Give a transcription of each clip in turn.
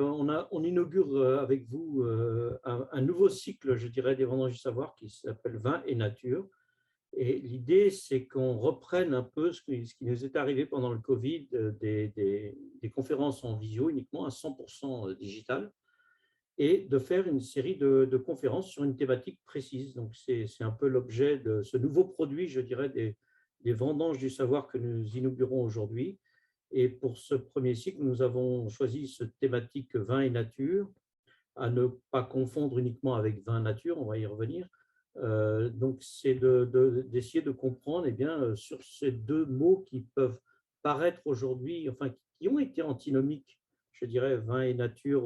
On inaugure avec vous un nouveau cycle, je dirais, des Vendanges du Savoir qui s'appelle Vin et Nature. Et l'idée, c'est qu'on reprenne un peu ce qui nous est arrivé pendant le Covid, des conférences en visio uniquement à 100% digital, et de faire une série de conférences sur une thématique précise. Donc, c'est un peu l'objet de ce nouveau produit, je dirais, des Vendanges du Savoir que nous inaugurons aujourd'hui. Et pour ce premier cycle, nous avons choisi cette thématique vin et nature, à ne pas confondre uniquement avec vin nature, on va y revenir. Donc, c'est d'essayer de comprendre eh bien, sur ces deux mots qui peuvent paraître aujourd'hui, enfin, qui ont été antinomiques, je dirais, vin et nature,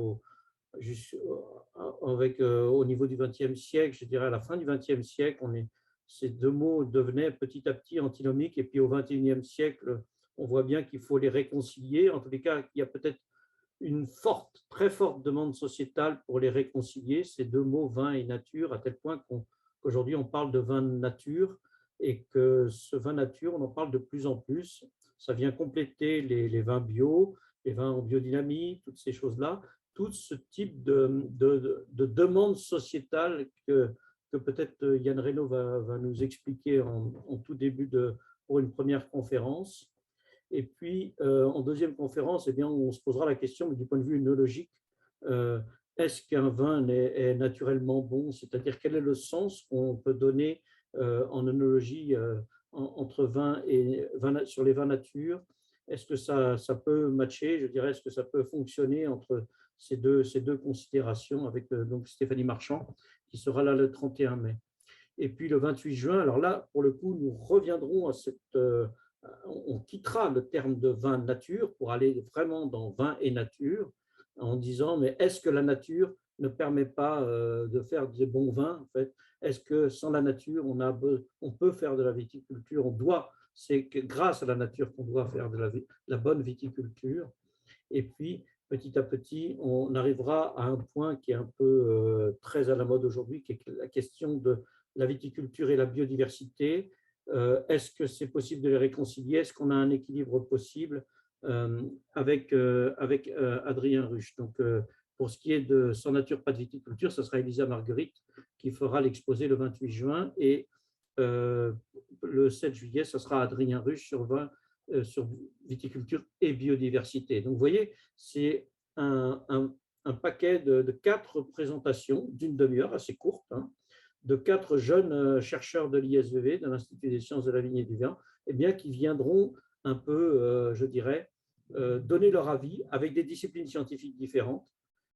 au niveau du XXe siècle, je dirais à la fin du XXe siècle, ces deux mots devenaient petit à petit antinomiques, et puis au XXIe siècle, on voit bien qu'il faut les réconcilier. En tous les cas, il y a peut-être une très forte demande sociétale pour les réconcilier, ces deux mots, vin et nature, à tel point qu'aujourd'hui on parle de vin de nature, et que ce vin nature, on en parle de plus en plus. Ça vient compléter les vins bio, les vins en biodynamie, toutes ces choses-là, tout ce type de demande sociétale que peut-être Yann Reynaud va nous expliquer en tout début pour une première conférence. Et puis, en deuxième conférence, eh bien, on se posera la question, mais du point de vue œnologique, est-ce qu'un vin est naturellement bon? C'est-à-dire, quel est le sens qu'on peut donner en œnologie entre sur les vins nature? Est-ce que ça peut matcher, je dirais, est-ce que ça peut fonctionner entre ces deux considérations avec donc Stéphanie Marchand, qui sera là le 31 mai. Et puis le 28 juin, alors là, pour le coup, nous reviendrons à on quittera le terme de vin nature pour aller vraiment dans vin et nature, en disant, mais est-ce que la nature ne permet pas de faire des bons vins, en fait? Est-ce que sans la nature, on peut faire de la viticulture? C'est grâce à la nature qu'on doit faire de la bonne viticulture. Et puis, petit à petit, on arrivera à un point qui est un peu très à la mode aujourd'hui, qui est la question de la viticulture et la biodiversité. Est-ce que c'est possible de les réconcilier? Est-ce qu'on a un équilibre possible avec Adrien Ruche? Donc, pour ce qui est de Sans nature, pas de viticulture, ce sera Elisa Marguerite qui fera l'exposé le 28 juin. Et le 7 juillet, ce sera Adrien Ruche sur viticulture et biodiversité. Donc, vous voyez, c'est un paquet de 4 présentations d'une demi-heure, assez courte, hein, de 4 jeunes chercheurs de l'ISVV, de l'Institut des sciences de la vigne et du vin, eh bien, qui viendront un peu, je dirais, donner leur avis avec des disciplines scientifiques différentes.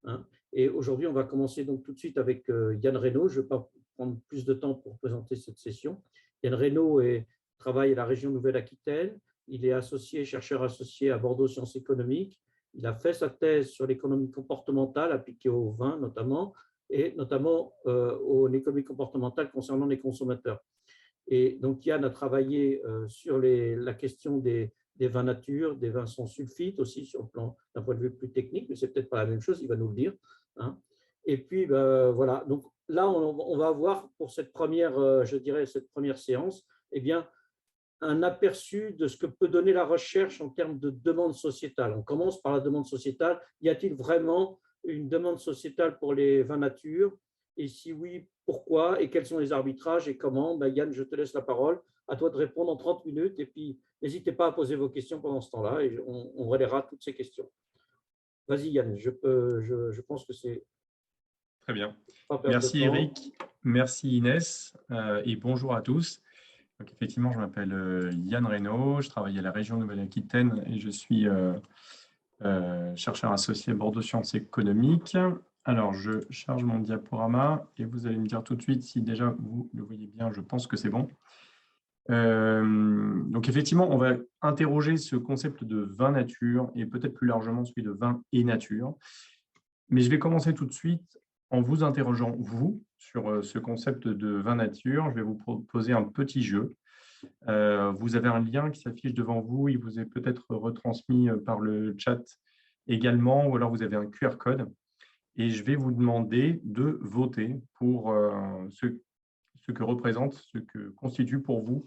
Hein. Et aujourd'hui, on va commencer donc tout de suite avec Yann Reynaud. Je ne vais pas prendre plus de temps pour présenter cette session. Yann Reynaud travaille à la région Nouvelle-Aquitaine. Il est chercheur associé à Bordeaux Sciences économiques. Il a fait sa thèse sur l'économie comportementale appliquée au vin notamment, et notamment en économie comportementale concernant les consommateurs. Et donc Yann a travaillé sur la question des vins nature, des vins sans sulfite aussi sur le plan d'un point de vue plus technique, mais c'est peut-être pas la même chose, il va nous le dire. Hein. Et puis voilà, donc là on va avoir pour cette première, je dirais cette première séance, eh bien un aperçu de ce que peut donner la recherche en termes de demande sociétale. On commence par la demande sociétale. Y a-t-il vraiment une demande sociétale pour les vins nature? Et si oui, pourquoi? Et quels sont les arbitrages et comment? Yann, je te laisse la parole. À toi de répondre en 30 minutes. Et puis, n'hésitez pas à poser vos questions pendant ce temps-là et on relaiera toutes ces questions. Vas-y, Yann, je pense que c'est… Très bien. Pas perdre Merci de temps. Eric, merci Inès et bonjour à tous. Donc, effectivement, je m'appelle Yann Reynaud, je travaille à la région Nouvelle-Aquitaine et je suis chercheur associé à Bordeaux Sciences économiques. Alors, je charge mon diaporama et vous allez me dire tout de suite si déjà vous le voyez bien, je pense que c'est bon. Donc, effectivement, on va interroger ce concept de vin nature et peut-être plus largement celui de vin et nature. Mais je vais commencer tout de suite en vous interrogeant, vous, sur ce concept de vin nature. Je vais vous proposer un petit jeu. Vous avez un lien qui s'affiche devant vous. Il vous est peut-être retransmis par le chat également, ou alors vous avez un QR code. Et je vais vous demander de voter pour ce que représente, ce que constitue pour vous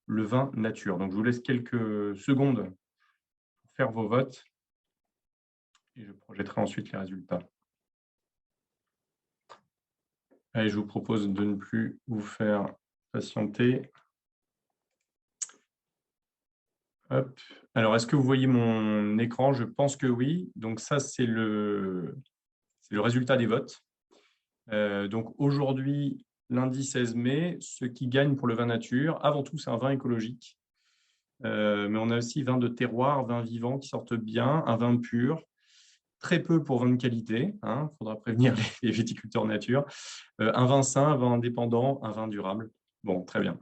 le vin nature. Donc, je vous laisse quelques secondes pour faire vos votes. et je projetterai ensuite les résultats. Allez, je vous propose de ne plus vous faire patienter. Hop. Alors, est-ce que vous voyez mon écran? Je pense que oui. Donc, ça, c'est le résultat des votes. Donc, aujourd'hui, lundi 16 mai, ce qui gagne pour le vin nature, avant tout, c'est un vin écologique. Mais on a aussi vin de terroir, vin vivant qui sortent bien, un vin pur, très peu pour vin de qualité. Il faudra prévenir les viticulteurs nature. Un vin sain, un vin indépendant, un vin durable. Bon, très bien.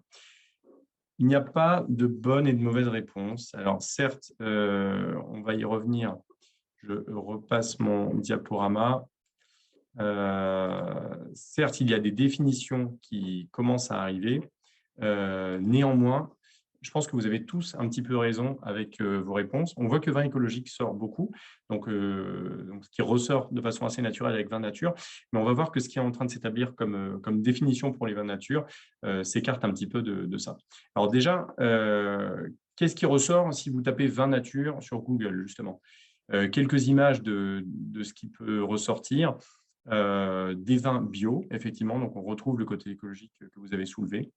Il n'y a pas de bonne et de mauvaise réponse. Alors, certes, on va y revenir. Je repasse mon diaporama. Certes, il y a des définitions qui commencent à arriver. Néanmoins, je pense que vous avez tous un petit peu raison avec vos réponses. On voit que vin écologique sort beaucoup, donc ce qui ressort de façon assez naturelle avec vin nature. Mais on va voir que ce qui est en train de s'établir comme définition pour les vins nature s'écarte un petit peu de ça. Alors déjà, qu'est-ce qui ressort si vous tapez vin nature sur Google, justement? Quelques images de ce qui peut ressortir. Des vins bio, effectivement, donc on retrouve le côté écologique que vous avez soulevé.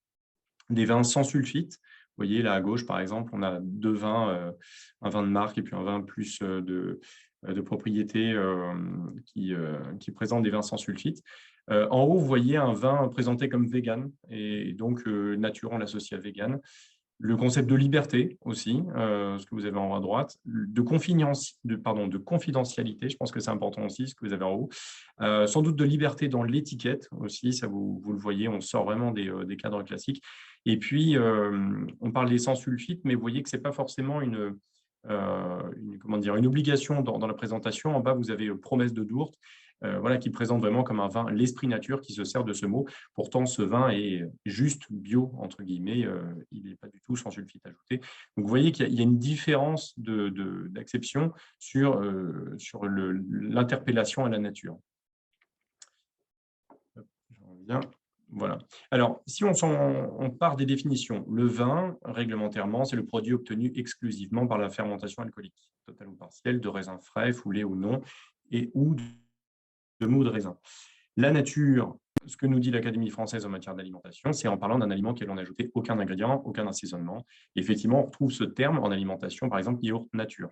Des vins sans sulfite. Vous voyez, là à gauche, par exemple, on a deux vins, un vin de marque et puis un vin plus de propriété qui présente des vins sans sulfite. En haut, vous voyez un vin présenté comme vegan, et donc nature, on l'associe à vegan. Le concept de liberté aussi, ce que vous avez en haut à droite, de confidentialité, je pense que c'est important aussi, ce que vous avez en haut. Sans doute de liberté dans l'étiquette aussi, ça vous le voyez, on sort vraiment des cadres classiques. Et puis, on parle des sans sulfite, mais vous voyez que ce n'est pas forcément une obligation dans la présentation. En bas, vous avez promesse de Dourte, voilà, qui présente vraiment comme un vin l'esprit nature qui se sert de ce mot. Pourtant, ce vin est juste bio, entre guillemets, il n'est pas du tout sans sulfite ajouté. Donc, vous voyez qu'il y a une différence d'acception sur l'interpellation à la nature. Je reviens. Voilà. Alors, si on part des définitions, le vin, réglementairement, c'est le produit obtenu exclusivement par la fermentation alcoolique, totale ou partielle, de raisins frais, foulés ou non, et ou de mou de raisin. La nature, ce que nous dit l'Académie française en matière d'alimentation, c'est en parlant d'un aliment auquel on n'a ajouté aucun ingrédient, aucun assaisonnement. Et effectivement, on retrouve ce terme en alimentation, par exemple, yaourt nature.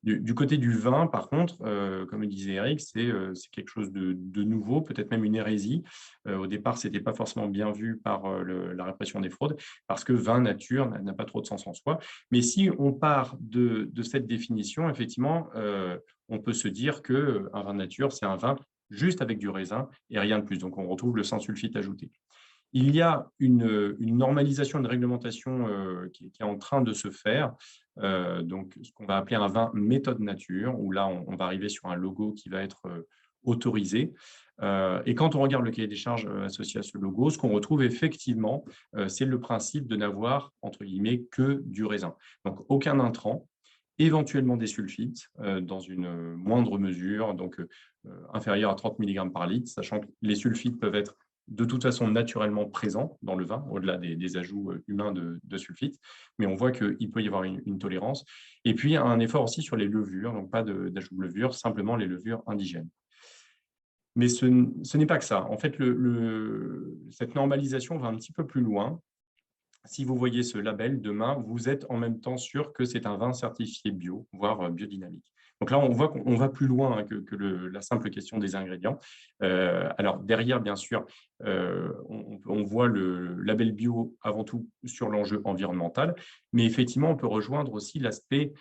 Du côté du vin, par contre, comme le disait Eric, c'est quelque chose de nouveau, peut-être même une hérésie. Au départ, ce n'était pas forcément bien vu par la répression des fraudes, parce que vin nature n'a pas trop de sens en soi. Mais si on part de cette définition, effectivement, on peut se dire qu'un vin nature, c'est un vin juste avec du raisin et rien de plus. Donc, on retrouve le sans sulfite ajouté. Il y a une normalisation, une réglementation qui est en train de se faire, donc ce qu'on va appeler un vin méthode nature, où là, on va arriver sur un logo qui va être autorisé. Et quand on regarde le cahier des charges associé à ce logo, ce qu'on retrouve effectivement, c'est le principe de n'avoir, entre guillemets, que du raisin. Donc, aucun intrant, éventuellement des sulfites dans une moindre mesure, donc inférieure à 30 mg par litre, sachant que les sulfites peuvent être de toute façon naturellement présents dans le vin, au-delà des ajouts humains de sulfite, mais on voit qu'il peut y avoir une tolérance. Et puis, un effort aussi sur les levures, donc pas d'ajout de levure, simplement les levures indigènes. Mais ce n'est pas que ça. En fait, cette normalisation va un petit peu plus loin. Si vous voyez ce label demain, vous êtes en même temps sûr que c'est un vin certifié bio, voire biodynamique. Donc là, on voit qu'on va plus loin que la simple question des ingrédients. Alors derrière, bien sûr, on voit le label bio avant tout sur l'enjeu environnemental, mais effectivement, on peut rejoindre aussi l'aspect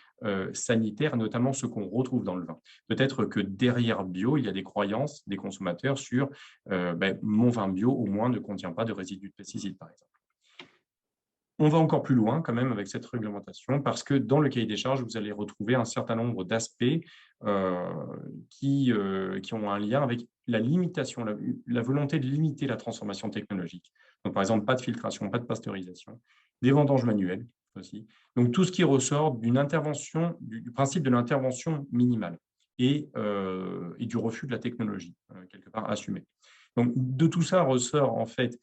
sanitaire, notamment ce qu'on retrouve dans le vin. Peut-être que derrière bio, il y a des croyances des consommateurs sur mon vin bio, au moins, ne contient pas de résidus de pesticides, par exemple. On va encore plus loin quand même avec cette réglementation parce que dans le cahier des charges, vous allez retrouver un certain nombre d'aspects qui ont un lien avec la limitation, la volonté de limiter la transformation technologique. Donc, par exemple, pas de filtration, pas de pasteurisation, des vendanges manuelles aussi. Donc, tout ce qui ressort d'une intervention, du principe de l'intervention minimale et du refus de la technologie, quelque part assumé. Donc, de tout ça ressort en fait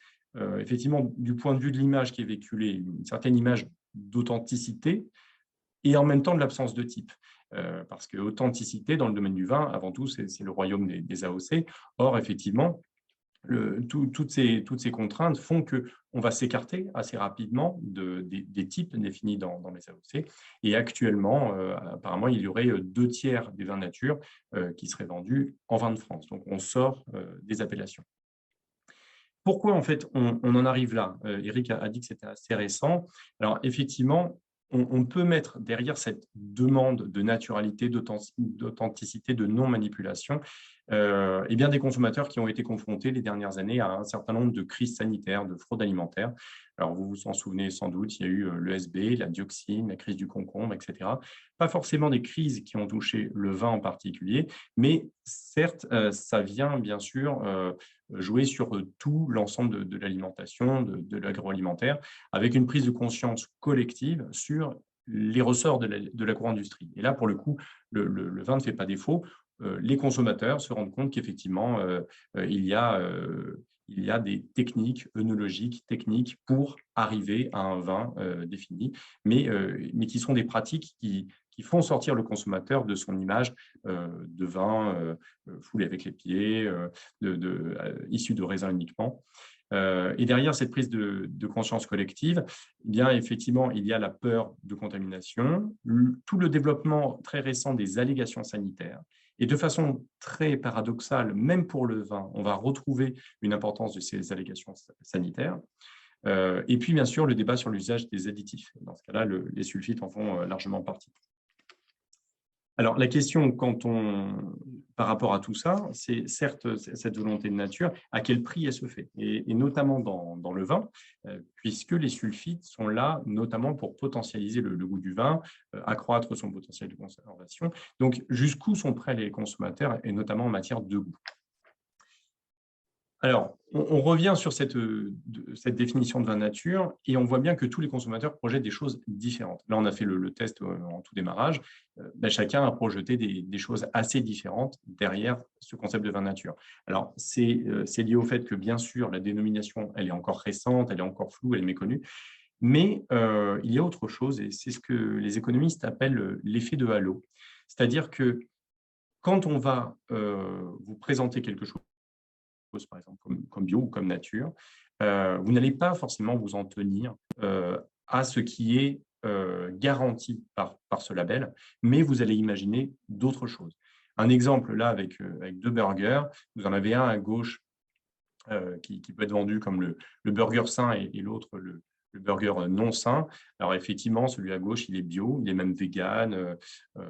effectivement, du point de vue de l'image qui est véhiculée, une certaine image d'authenticité et en même temps de l'absence de type. parce que authenticité dans le domaine du vin, avant tout, c'est le royaume des AOC. Or, effectivement, toutes ces contraintes font qu'on va s'écarter assez rapidement des types définis dans les AOC. Et actuellement, apparemment, il y aurait 2/3 des vins nature qui seraient vendus en vin de France. Donc, on sort des appellations. Pourquoi, en fait, on en arrive là? Eric a dit que c'était assez récent. Alors, effectivement, on peut mettre derrière cette demande de naturalité, d'authenticité, de non-manipulation, eh bien des consommateurs qui ont été confrontés les dernières années à un certain nombre de crises sanitaires, de fraude alimentaire. Alors, vous vous en souvenez sans doute, il y a eu l'ESB, la dioxine, la crise du concombre, etc. Pas forcément des crises qui ont touché le vin en particulier, mais certes, ça vient bien sûr jouer sur tout l'ensemble de l'alimentation, de l'agroalimentaire, avec une prise de conscience collective sur les ressorts de l'agro-industrie. Et là, pour le coup, le vin ne fait pas défaut. Les consommateurs se rendent compte qu'effectivement, il y a des techniques œnologiques, techniques pour arriver à un vin défini, mais qui sont des pratiques qui font sortir le consommateur de son image de vin foulé avec les pieds, issu de raisins uniquement. Et derrière cette prise de conscience collective, eh bien, effectivement, il y a la peur de contamination, tout le développement très récent des allégations sanitaires. Et de façon très paradoxale, même pour le vin, on va retrouver une importance de ces allégations sanitaires. Et puis, bien sûr, le débat sur l'usage des additifs. Dans ce cas-là, les sulfites en font largement partie. Alors, la question, par rapport à tout ça, c'est certes cette volonté de nature, à quel prix elle se fait, et notamment dans le vin, puisque les sulfites sont là notamment pour potentialiser le goût du vin, accroître son potentiel de conservation. Donc, jusqu'où sont prêts les consommateurs, et notamment en matière de goût? Alors, on revient sur cette définition de vin nature et on voit bien que tous les consommateurs projettent des choses différentes. Là, on a fait le test en tout démarrage. Chacun a projeté des choses assez différentes derrière ce concept de vin nature. Alors, c'est lié au fait que, bien sûr, la dénomination, elle est encore récente, elle est encore floue, elle est méconnue. Mais il y a autre chose, et c'est ce que les économistes appellent l'effet de halo. C'est-à-dire que quand on va vous présenter quelque chose, par exemple, comme bio ou comme nature, vous n'allez pas forcément vous en tenir à ce qui est garanti par ce label, mais vous allez imaginer d'autres choses. Un exemple, là, avec 2 burgers, vous en avez un à gauche qui peut être vendu comme le burger sain et l'autre le burger non sain. Alors effectivement, celui à gauche, il est bio, il est même vegan.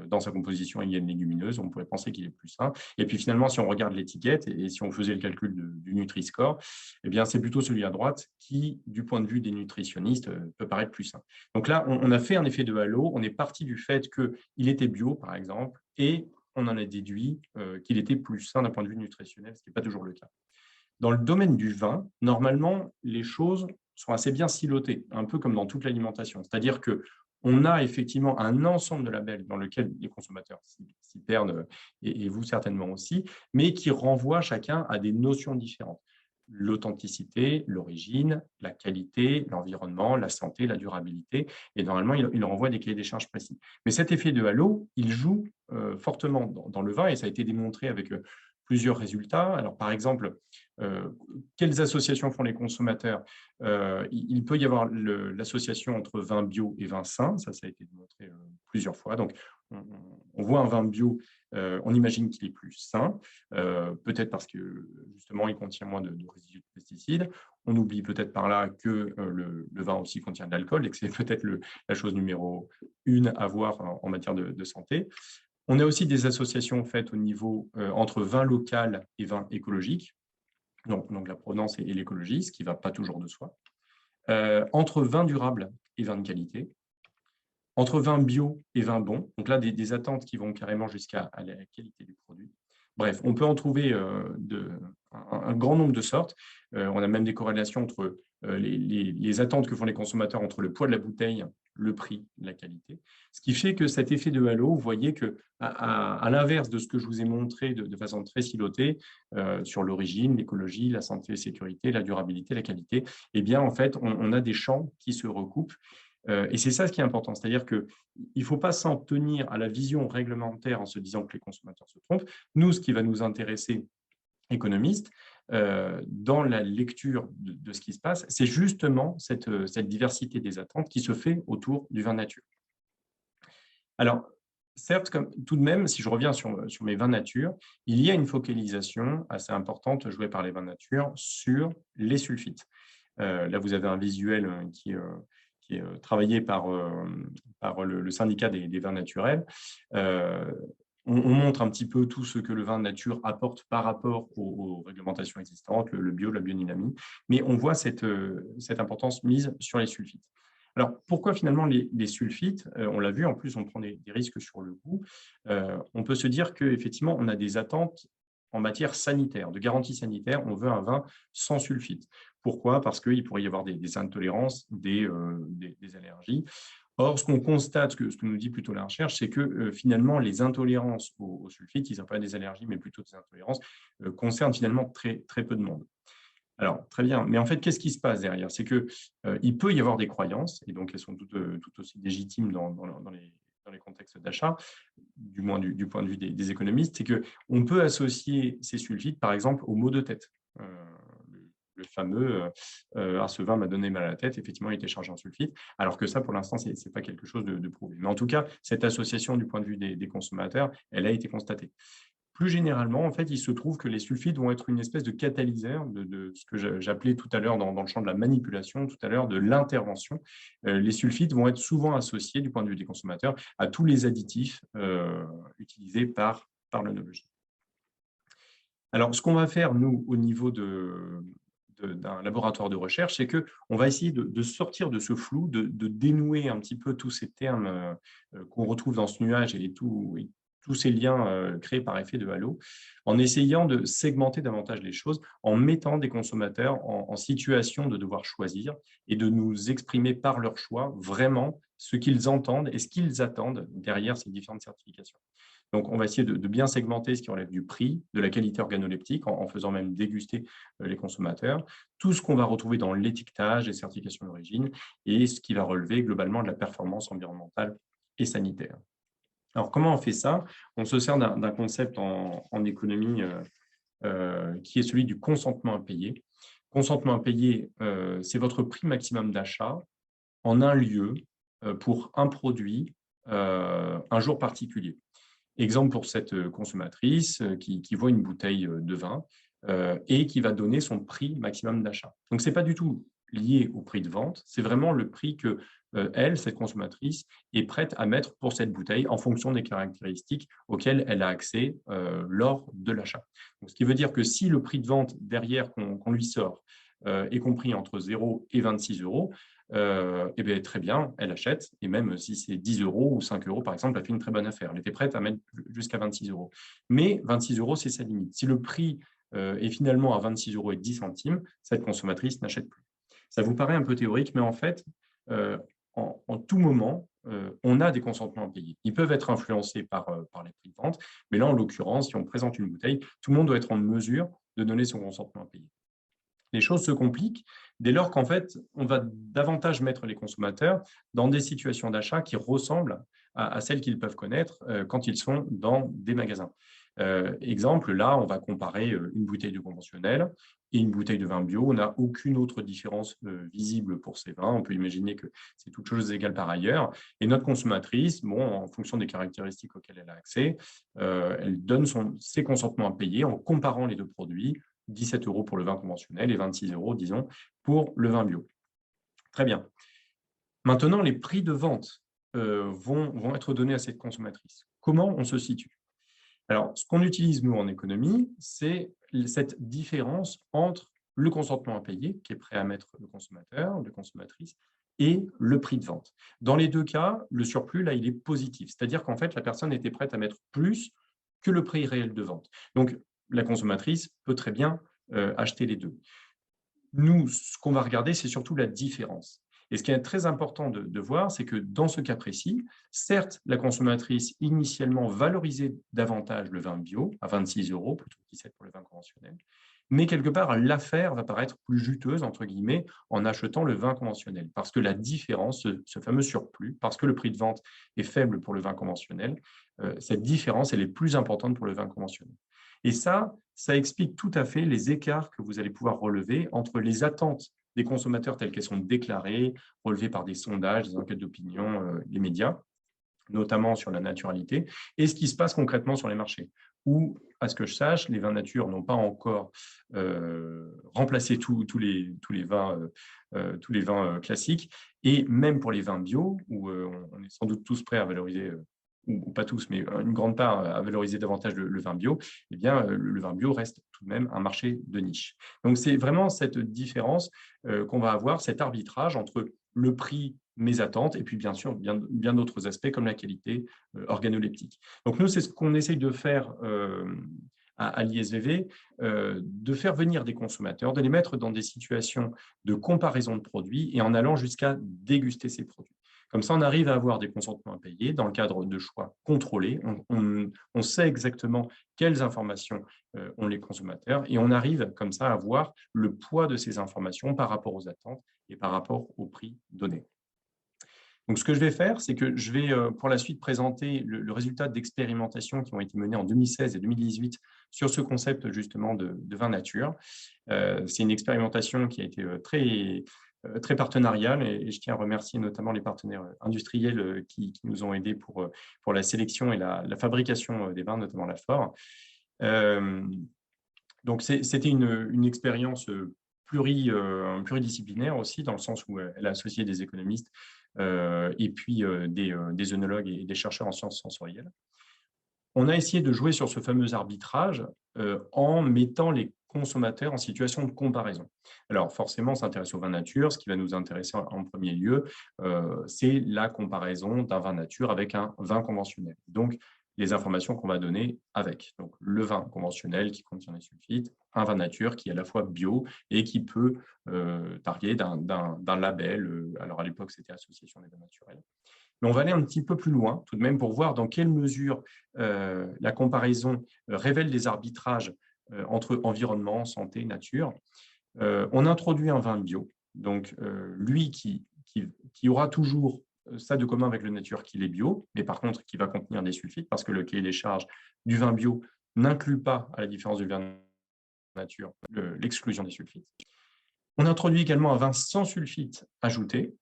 Dans sa composition, il y a une légumineuse. On pourrait penser qu'il est plus sain. Et puis finalement, si on regarde l'étiquette et si on faisait le calcul du Nutri-Score, eh bien, c'est plutôt celui à droite qui, du point de vue des nutritionnistes, peut paraître plus sain. Donc là, on a fait un effet de halo. On est parti du fait qu'il était bio, par exemple, et on en a déduit qu'il était plus sain d'un point de vue nutritionnel, ce qui n'est pas toujours le cas. Dans le domaine du vin, normalement, les choses sont assez bien silotées, un peu comme dans toute l'alimentation. C'est-à-dire qu'on a effectivement un ensemble de labels dans lequel les consommateurs s'y perdent, et vous certainement aussi, mais qui renvoient chacun à des notions différentes. L'authenticité, l'origine, la qualité, l'environnement, la santé, la durabilité. Et normalement, il renvoie des cahiers des charges précis. Mais cet effet de halo, il joue fortement dans le vin, et ça a été démontré avec plusieurs résultats. Alors, par exemple, quelles associations font les consommateurs? Il peut y avoir l'association entre vin bio et vin sain, ça a été démontré plusieurs fois. Donc, on voit un vin bio, on imagine qu'il est plus sain, peut-être parce que justement, il contient moins de résidus de pesticides. On oublie peut-être par là que le vin aussi contient de l'alcool et que c'est peut-être la chose numéro 1 à voir en matière de santé. On a aussi des associations faites au niveau entre vin local et vin écologique, donc la provenance et l'écologie, ce qui ne va pas toujours de soi, entre vin durable et vin de qualité, entre vin bio et vin bon, donc là des attentes qui vont carrément jusqu'à la qualité du produit. Bref, on peut en trouver un grand nombre de sortes. On a même des corrélations entre les attentes que font les consommateurs entre le poids de la bouteille, le prix, la qualité. Ce qui fait que cet effet de halo, vous voyez qu'à l'inverse de ce que je vous ai montré de façon très silotée sur l'origine, l'écologie, la santé et la sécurité, la durabilité, la qualité, eh bien, en fait, on a des champs qui se recoupent. Et c'est ça ce qui est important, c'est-à-dire qu'il ne faut pas s'en tenir à la vision réglementaire en se disant que les consommateurs se trompent. Nous, ce qui va nous intéresser, économistes, dans la lecture de ce qui se passe, c'est justement cette diversité des attentes qui se fait autour du vin nature. Alors, certes, tout de même, si je reviens sur mes vins nature, il y a une focalisation assez importante jouée par les vins nature sur les sulfites. Là, vous avez un visuel qui est travaillé par le syndicat des vins naturels. On montre un petit peu tout ce que le vin nature apporte par rapport aux réglementations existantes, le bio, la biodynamie, mais on voit cette importance mise sur les sulfites. Alors, pourquoi finalement les sulfites? On l'a vu, en plus, on prend des risques sur le goût. On peut se dire qu'effectivement, on a des attentes en matière sanitaire, de garantie sanitaire. On veut un vin sans sulfite. Pourquoi? Parce qu'il pourrait y avoir des intolérances, des allergies. Or, ce qu'on constate, ce que nous dit plutôt la recherche, c'est que finalement, les intolérances aux sulfites, ils n'ont pas des allergies, mais plutôt des intolérances, concernent finalement très, très peu de monde. Alors, très bien. Mais en fait, qu'est-ce qui se passe derrière? C'est qu'il peut y avoir des croyances, et donc elles sont tout aussi légitimes dans les contextes d'achat, du moins du point de vue des économistes, c'est qu'on peut associer ces sulfites, par exemple, aux maux de tête. Le fameux « ce vin m'a donné mal à la tête », effectivement, il était chargé en sulfite, alors que ça, pour l'instant, ce n'est pas quelque chose de prouvé. Mais en tout cas, cette association du point de vue des consommateurs, elle a été constatée. Plus généralement, en fait, il se trouve que les sulfites vont être une espèce de catalyseur de ce que j'appelais tout à l'heure dans le champ de la manipulation, tout à l'heure de l'intervention. Les sulfites vont être souvent associés, du point de vue des consommateurs, à tous les additifs utilisés par l'œnologie. Alors, ce qu'on va faire, nous, au niveau d'un laboratoire de recherche, c'est qu'on va essayer de sortir de ce flou, de dénouer un petit peu tous ces termes qu'on retrouve dans ce nuage et tous ces liens créés par effet de halo, en essayant de segmenter davantage les choses, en mettant des consommateurs en situation de devoir choisir et de nous exprimer par leur choix vraiment ce qu'ils entendent et ce qu'ils attendent derrière ces différentes certifications. Donc, on va essayer de bien segmenter ce qui relève du prix, de la qualité organoleptique, en faisant même déguster les consommateurs, tout ce qu'on va retrouver dans l'étiquetage, les certifications d'origine et ce qui va relever globalement de la performance environnementale et sanitaire. Alors, comment on fait ça? On se sert d'un concept en économie qui est celui du consentement impayé. Consentement impayé, c'est votre prix maximum d'achat en un lieu pour un produit un jour particulier. Exemple pour cette consommatrice qui voit une bouteille de vin et qui va donner son prix maximum d'achat. Donc, ce n'est pas du tout lié au prix de vente, c'est vraiment le prix que elle, cette consommatrice, est prête à mettre pour cette bouteille en fonction des caractéristiques auxquelles elle a accès lors de l'achat. Ce qui veut dire que si le prix de vente derrière qu'on lui sort est compris entre 0 et 26 euros, eh bien, très bien, elle achète, et même si c'est 10 euros ou 5 euros, par exemple, elle fait une très bonne affaire. Elle était prête à mettre jusqu'à 26 euros. Mais 26 euros, c'est sa limite. Si le prix est finalement à 26 euros et 10 centimes, cette consommatrice n'achète plus. Ça vous paraît un peu théorique, mais en fait, en tout moment, on a des consentements impayés. Ils peuvent être influencés par les prix de vente, mais là, en l'occurrence, si on présente une bouteille, tout le monde doit être en mesure de donner son consentement impayé. Les choses se compliquent dès lors qu'en fait, on va davantage mettre les consommateurs dans des situations d'achat qui ressemblent à celles qu'ils peuvent connaître quand ils sont dans des magasins. Exemple, là, on va comparer une bouteille de conventionnel et une bouteille de vin bio. On n'a aucune autre différence visible pour ces vins. On peut imaginer que c'est toutes choses égales par ailleurs. Et notre consommatrice, bon, en fonction des caractéristiques auxquelles elle a accès, elle donne ses consentements à payer en comparant les deux produits. 17 euros pour le vin conventionnel et 26 euros, disons, pour le vin bio. Très bien. Maintenant, les prix de vente vont être donnés à cette consommatrice. Comment on se situe? Alors, ce qu'on utilise, nous, en économie, c'est cette différence entre le consentement à payer, qui est prêt à mettre le consommateur, la consommatrice, et le prix de vente. Dans les deux cas, le surplus, là, il est positif. C'est-à-dire qu'en fait, la personne était prête à mettre plus que le prix réel de vente. Donc, la consommatrice peut très bien acheter les deux. Nous, ce qu'on va regarder, c'est surtout la différence. Et ce qui est très important de voir, c'est que dans ce cas précis, certes, la consommatrice initialement valorisait davantage le vin bio à 26 € plutôt que 17 pour le vin conventionnel, mais quelque part, l'affaire va paraître plus juteuse, entre guillemets, en achetant le vin conventionnel, parce que la différence, ce fameux surplus, parce que le prix de vente est faible pour le vin conventionnel, cette différence, elle est plus importante pour le vin conventionnel. Et ça explique tout à fait les écarts que vous allez pouvoir relever entre les attentes des consommateurs telles qu'elles sont déclarées, relevées par des sondages, des enquêtes d'opinion, les médias, notamment sur la naturalité, et ce qui se passe concrètement sur les marchés, où, à ce que je sache, les vins nature n'ont pas encore remplacé tous les vins classiques, et même pour les vins bio, où on est sans doute tous prêts à valoriser, ou pas tous, mais une grande part à valoriser davantage le vin bio, eh bien, le vin bio reste tout de même un marché de niche. Donc, c'est vraiment cette différence qu'on va avoir, cet arbitrage entre le prix, mes attentes, et puis bien sûr, bien d'autres aspects comme la qualité organoleptique. Donc nous, c'est ce qu'on essaye de faire à l'ISVV, de faire venir des consommateurs, de les mettre dans des situations de comparaison de produits et en allant jusqu'à déguster ces produits. Comme ça, on arrive à avoir des consentements à payer dans le cadre de choix contrôlés. On sait exactement quelles informations ont les consommateurs et on arrive comme ça à voir le poids de ces informations par rapport aux attentes et par rapport au prix donné. Donc, ce que je vais faire, c'est que je vais pour la suite présenter le résultat d'expérimentations qui ont été menées en 2016 et 2018 sur ce concept justement de vin nature. C'est une expérimentation qui a été très partenariale et je tiens à remercier notamment les partenaires industriels qui nous ont aidés pour la sélection et la fabrication des vins, notamment la Flore. Donc, c'était une expérience pluridisciplinaire aussi, dans le sens où elle a associé des économistes et puis des œnologues et des chercheurs en sciences sensorielles. On a essayé de jouer sur ce fameux arbitrage en mettant les consommateurs en situation de comparaison. Alors forcément, on s'intéresse au vin nature. Ce qui va nous intéresser en premier lieu, c'est la comparaison d'un vin nature avec un vin conventionnel. Donc, les informations qu'on va donner avec. Donc, le vin conventionnel qui contient les sulfites, un vin nature qui est à la fois bio et qui peut targuer d'un label. Alors, à l'époque, c'était Association des vins naturels. Mais on va aller un petit peu plus loin, tout de même, pour voir dans quelle mesure la comparaison révèle des arbitrages entre environnement, santé, nature. On introduit un vin bio, donc lui qui aura toujours ça de commun avec le nature qu'il est bio, mais par contre qui va contenir des sulfites, parce que le cahier des charges du vin bio n'inclut pas, à la différence du vin nature, l'exclusion des sulfites. On introduit également un vin sans sulfite ajouté.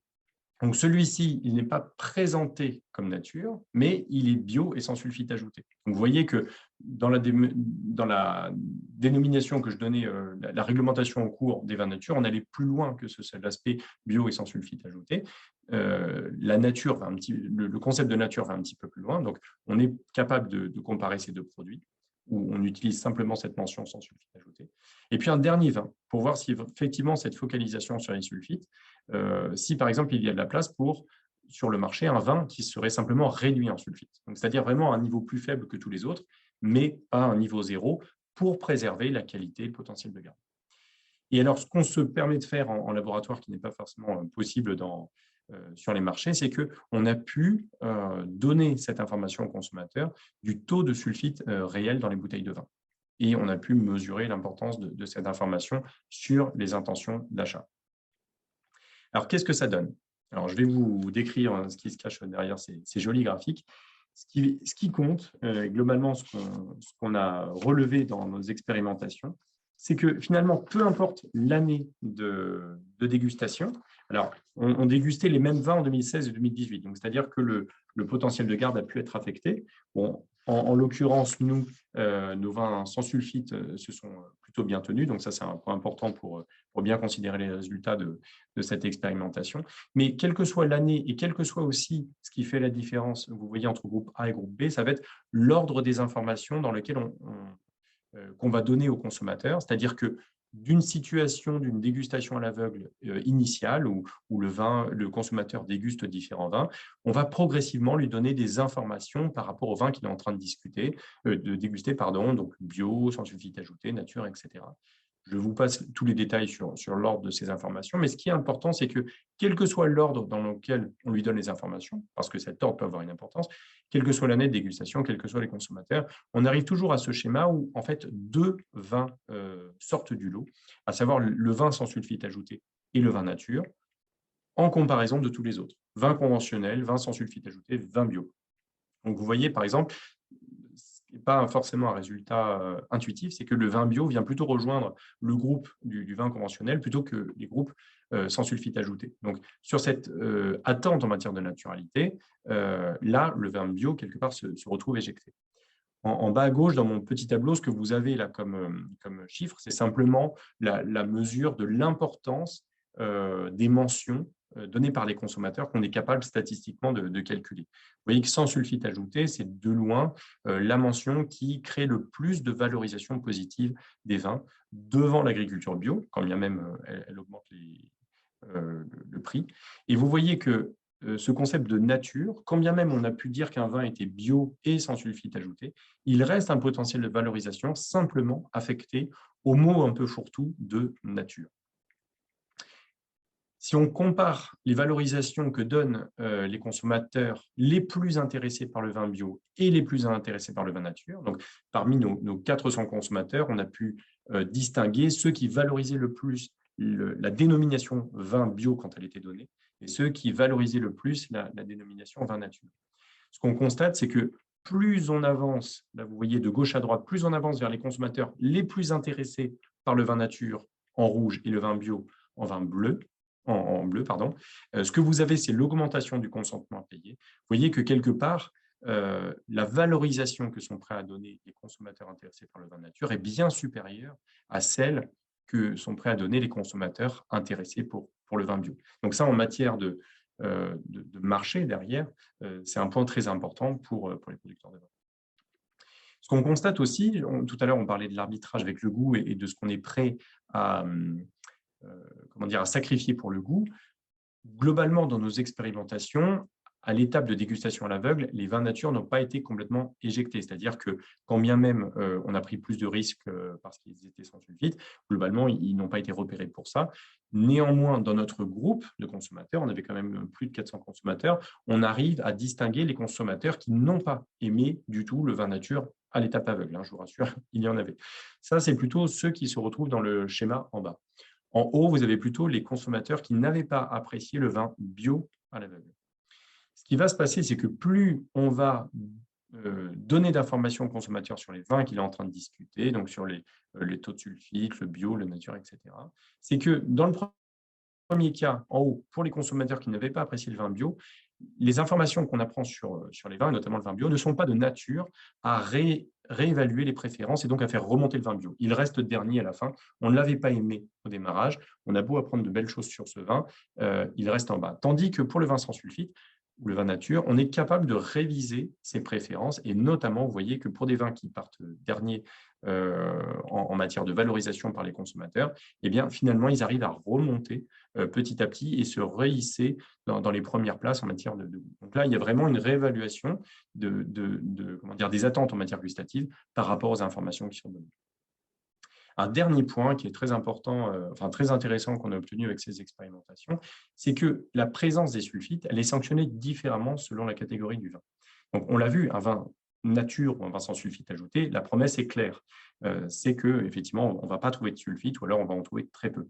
Donc celui-ci, il n'est pas présenté comme nature, mais il est bio et sans sulfite ajouté. Donc vous voyez que dans la dénomination que je donnais, la réglementation en cours des vins nature, on allait plus loin que l'aspect bio et sans sulfite ajouté. La nature le concept de nature va un petit peu plus loin, donc on est capable de comparer ces deux produits, où on utilise simplement cette mention sans sulfite ajouté. Et puis un dernier vin, pour voir si effectivement cette focalisation sur les sulfites, si par exemple il y a de la place pour, sur le marché, un vin qui serait simplement réduit en sulfite. C'est-à-dire vraiment à un niveau plus faible que tous les autres, mais pas un niveau zéro, pour préserver la qualité et le potentiel de garde. Et alors, ce qu'on se permet de faire en laboratoire, qui n'est pas forcément possible sur les marchés, c'est qu'on a pu donner cette information aux consommateurs du taux de sulfite réel dans les bouteilles de vin. Et on a pu mesurer l'importance de cette information sur les intentions d'achat. Alors, qu'est-ce que ça donne? Alors, je vais vous décrire ce qui se cache derrière ces jolis graphiques. Ce qui compte, globalement, ce qu'on a relevé dans nos expérimentations, c'est que finalement, peu importe l'année de dégustation, alors on dégustait les mêmes vins en 2016 et 2018, donc c'est-à-dire que le potentiel de garde a pu être affecté. Bon, en l'occurrence, nous, nos vins sans sulfite se sont plutôt bien tenus, donc ça c'est un point important pour bien considérer les résultats de cette expérimentation. Mais quelle que soit l'année et quel que soit aussi ce qui fait la différence, vous voyez, entre groupe A et groupe B, ça va être l'ordre des informations dans lequel qu'on va donner aux consommateurs, c'est-à-dire que d'une situation, d'une dégustation à l'aveugle initiale, où le consommateur déguste différents vins, on va progressivement lui donner des informations par rapport au vin qu'il est en train de déguster, donc bio, sans sulfite ajouté, nature, etc. Je vous passe tous les détails sur l'ordre de ces informations, mais ce qui est important, c'est que quel que soit l'ordre dans lequel on lui donne les informations, parce que cet ordre peut avoir une importance, quelle que soit l'année de dégustation, quels que soient les consommateurs, on arrive toujours à ce schéma où en fait deux vins sortent du lot, à savoir le vin sans sulfite ajouté et le vin nature, en comparaison de tous les autres. Vin conventionnel, vin sans sulfite ajouté, vin bio. Donc, vous voyez, par exemple, ce n'est pas forcément un résultat intuitif, c'est que le vin bio vient plutôt rejoindre le groupe du vin conventionnel plutôt que les groupes sans sulfite ajouté. Donc, sur cette attente en matière de naturalité, là, le vin bio, quelque part, se retrouve éjecté. En bas à gauche, dans mon petit tableau, ce que vous avez là comme chiffre, c'est simplement la mesure de l'importance des mentions données par les consommateurs qu'on est capable statistiquement de calculer. Vous voyez que sans sulfite ajouté, c'est de loin la mention qui crée le plus de valorisation positive des vins devant l'agriculture bio, quand bien même elle augmente le prix. Et vous voyez que ce concept de nature, quand bien même on a pu dire qu'un vin était bio et sans sulfite ajouté, il reste un potentiel de valorisation simplement affecté au mot un peu fourre-tout de nature. Si on compare les valorisations que donnent les consommateurs les plus intéressés par le vin bio et les plus intéressés par le vin nature, donc parmi nos 400 consommateurs, on a pu distinguer ceux qui valorisaient le plus la dénomination vin bio quand elle était donnée et ceux qui valorisaient le plus la dénomination vin nature. Ce qu'on constate, c'est que plus on avance, là vous voyez de gauche à droite, plus on avance vers les consommateurs les plus intéressés par le vin nature en rouge et le vin bio en vin bleu, en bleu, pardon. Ce que vous avez, c'est l'augmentation du consentement à payer. Vous voyez que quelque part, la valorisation que sont prêts à donner les consommateurs intéressés par le vin nature est bien supérieure à celle que sont prêts à donner les consommateurs intéressés pour le vin bio. Donc ça, en matière de marché derrière, c'est un point très important pour les producteurs de vin. Ce qu'on constate aussi, tout à l'heure, on parlait de l'arbitrage avec le goût et de ce qu'on est prêt à sacrifier pour le goût. Globalement, dans nos expérimentations, à l'étape de dégustation à l'aveugle, les vins nature n'ont pas été complètement éjectés. C'est-à-dire que quand bien même on a pris plus de risques parce qu'ils étaient sans sulfite, globalement, ils n'ont pas été repérés pour ça. Néanmoins, dans notre groupe de consommateurs, on avait quand même plus de 400 consommateurs, on arrive à distinguer les consommateurs qui n'ont pas aimé du tout le vin nature à l'étape aveugle. Je vous rassure, il y en avait. Ça, c'est plutôt ceux qui se retrouvent dans le schéma en bas. En haut, vous avez plutôt les consommateurs qui n'avaient pas apprécié le vin bio à l'aveugle. Ce qui va se passer, c'est que plus on va donner d'informations au consommateur sur les vins qu'il est en train de discuter, donc sur les taux de sulfite, le bio, le nature, etc., c'est que dans le premier cas, en haut, pour les consommateurs qui n'avaient pas apprécié le vin bio, les informations qu'on apprend sur les vins, notamment le vin bio, ne sont pas de nature à réévaluer les préférences et donc à faire remonter le vin bio. Il reste dernier à la fin. On ne l'avait pas aimé au démarrage. On a beau apprendre de belles choses sur ce vin, il reste en bas. Tandis que pour le vin sans sulfite, ou le vin nature, on est capable de réviser ses préférences et notamment, vous voyez que pour des vins qui partent dernier en matière de valorisation par les consommateurs, eh bien, finalement, ils arrivent à remonter petit à petit et se rehisser dans les premières places en matière de goût. Donc là, il y a vraiment une réévaluation des attentes en matière gustative par rapport aux informations qui sont données. Un dernier point qui est très important, très intéressant qu'on a obtenu avec ces expérimentations, c'est que la présence des sulfites, elle est sanctionnée différemment selon la catégorie du vin. Donc, on l'a vu, un vin nature ou un vin sans sulfite ajouté, la promesse est claire. C'est qu'effectivement, on ne va pas trouver de sulfite ou alors on va en trouver très peu.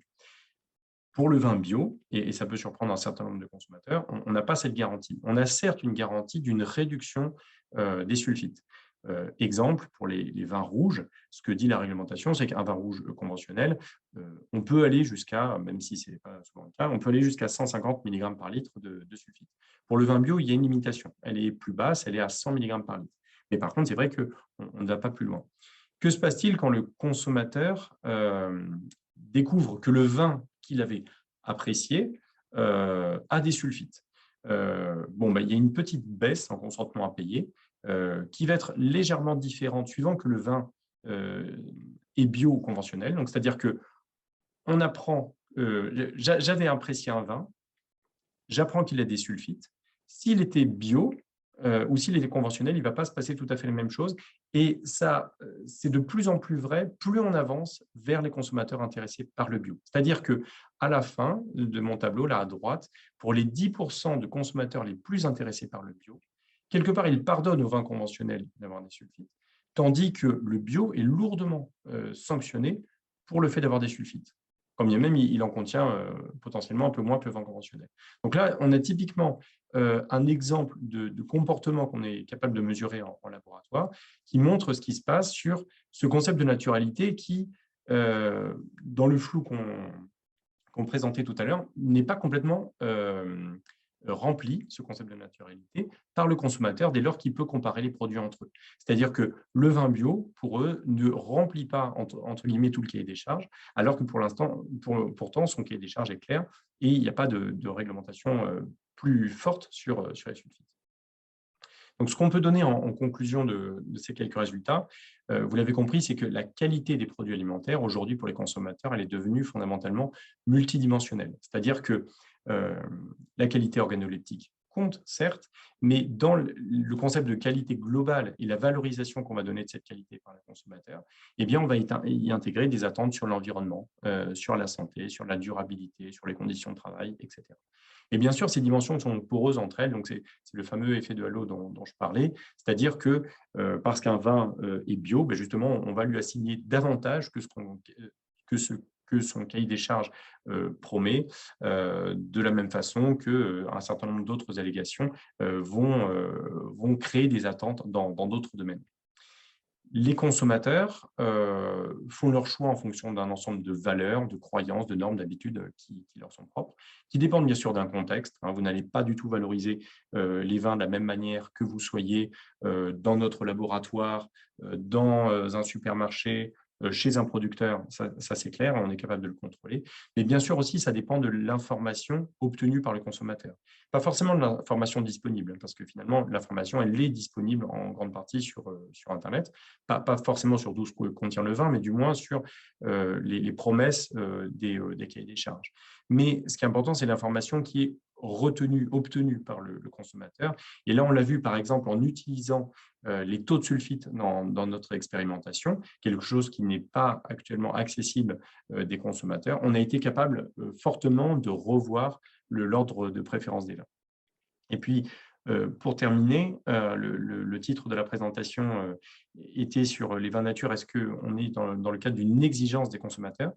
Pour le vin bio, et ça peut surprendre un certain nombre de consommateurs, on n'a pas cette garantie. On a certes une garantie d'une réduction des sulfites. Exemple, pour les vins rouges, ce que dit la réglementation, c'est qu'un vin rouge conventionnel, on peut aller jusqu'à, même si ce n'est pas souvent le cas, on peut aller jusqu'à 150 mg par litre de sulfite. Pour le vin bio, il y a une limitation. Elle est plus basse, elle est à 100 mg par litre. Mais par contre, c'est vrai qu'on ne va pas plus loin. Que se passe-t-il quand le consommateur découvre que le vin qu'il avait apprécié a des sulfites? Il y a une petite baisse en consentement à payer qui va être légèrement différente suivant que le vin est bio ou conventionnel. Donc, c'est-à-dire qu'on apprend, j'avais apprécié un vin, j'apprends qu'il a des sulfites. S'il était bio, ou s'il est conventionnel, il ne va pas se passer tout à fait les mêmes choses. Et ça, c'est de plus en plus vrai, plus on avance vers les consommateurs intéressés par le bio. C'est-à-dire qu'à la fin de mon tableau, là à droite, pour les 10% de consommateurs les plus intéressés par le bio, quelque part, ils pardonnent au vin conventionnel d'avoir des sulfites, tandis que le bio est lourdement sanctionné pour le fait d'avoir des sulfites. Quand bien même il en contient potentiellement un peu moins que le vin conventionnel. Donc là, on a typiquement un exemple de comportement qu'on est capable de mesurer en laboratoire qui montre ce qui se passe sur ce concept de naturalité qui, dans le flou qu'on présentait tout à l'heure, n'est pas complètement rempli, ce concept de naturalité, par le consommateur dès lors qu'il peut comparer les produits entre eux. C'est-à-dire que le vin bio, pour eux, ne remplit pas, entre guillemets, tout le cahier des charges, alors que pour l'instant, pourtant, son cahier des charges est clair et il n'y a pas de réglementation plus forte sur les sulfites. Donc, ce qu'on peut donner en conclusion de ces quelques résultats, vous l'avez compris, c'est que la qualité des produits alimentaires, aujourd'hui, pour les consommateurs, elle est devenue fondamentalement multidimensionnelle. C'est-à-dire que la qualité organoleptique compte, certes, mais dans le concept de qualité globale et la valorisation qu'on va donner de cette qualité par le consommateur, eh bien, on va y intégrer des attentes sur l'environnement, sur la santé, sur la durabilité, sur les conditions de travail, etc. Et bien sûr, ces dimensions sont poreuses entre elles, donc c'est le fameux effet de halo dont je parlais, c'est-à-dire que parce qu'un vin est bio, ben justement, on va lui assigner davantage que son cahier des charges promet, de la même façon qu'un certain nombre d'autres allégations vont créer des attentes dans d'autres domaines. Les consommateurs font leur choix en fonction d'un ensemble de valeurs, de croyances, de normes, d'habitudes qui leur sont propres, qui dépendent bien sûr d'un contexte. Vous n'allez pas du tout valoriser les vins de la même manière que vous soyez dans notre laboratoire, dans un supermarché, chez un producteur, ça c'est clair, on est capable de le contrôler. Mais bien sûr aussi, ça dépend de l'information obtenue par le consommateur. Pas forcément de l'information disponible, parce que finalement, l'information, elle est disponible en grande partie sur Internet. Pas forcément sur tout ce que contient le vin, mais du moins sur les promesses des cahiers des charges. Mais ce qui est important, c'est l'information qui est retenue, obtenue par le consommateur. Et là, on l'a vu, par exemple, en utilisant les taux de sulfite dans notre expérimentation, quelque chose qui n'est pas actuellement accessible des consommateurs, on a été capable fortement de revoir l'ordre de préférence des vins. Et puis, pour terminer, le titre de la présentation était sur les vins nature. Est-ce qu'on est dans le cadre d'une exigence des consommateurs?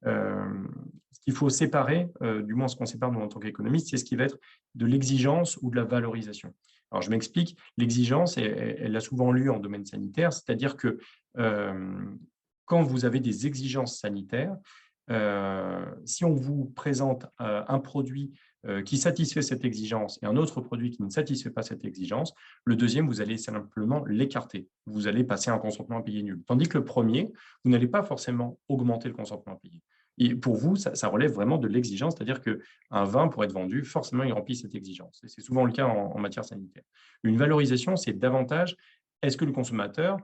Ce qu'il faut séparer, du moins ce qu'on sépare nous en tant qu'économistes, c'est ce qui va être de l'exigence ou de la valorisation. Alors, je m'explique. L'exigence, elle a souvent lieu en domaine sanitaire, c'est-à-dire que quand vous avez des exigences sanitaires, si on vous présente un produit qui satisfait cette exigence et un autre produit qui ne satisfait pas cette exigence, le deuxième, vous allez simplement l'écarter. Vous allez passer un consentement à payer nul. Tandis que le premier, vous n'allez pas forcément augmenter le consentement à payer. Et pour vous, ça relève vraiment de l'exigence, c'est-à-dire qu'un vin, pour être vendu, forcément, il remplit cette exigence. Et c'est souvent le cas en matière sanitaire. Une valorisation, c'est davantage, est-ce que le consommateur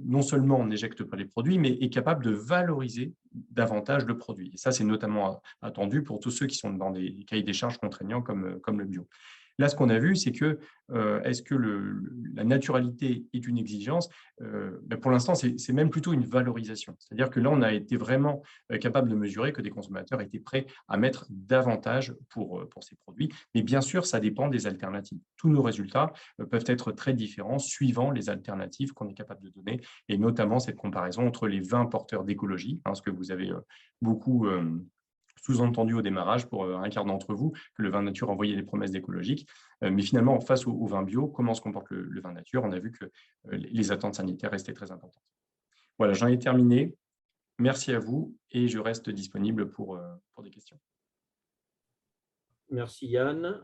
non seulement n'éjecte pas les produits, mais est capable de valoriser davantage le produit. Et ça, c'est notamment attendu pour tous ceux qui sont dans des cahiers des charges contraignants comme le bio. Là, ce qu'on a vu, c'est que est-ce que la naturalité est une exigence? Pour l'instant, c'est même plutôt une valorisation. C'est-à-dire que là, on a été vraiment capable de mesurer que des consommateurs étaient prêts à mettre davantage pour ces produits. Mais bien sûr, ça dépend des alternatives. Tous nos résultats peuvent être très différents suivant les alternatives qu'on est capable de donner, et notamment cette comparaison entre les vins porteurs d'écologie, ce que vous avez beaucoup sous-entendu au démarrage pour un quart d'entre vous, que le vin nature envoyait les promesses d'écologique. Mais finalement, face au vin bio, comment se comporte le vin nature? On a vu que les attentes sanitaires restaient très importantes. Voilà, j'en ai terminé. Merci à vous et je reste disponible pour des questions. Merci Yann.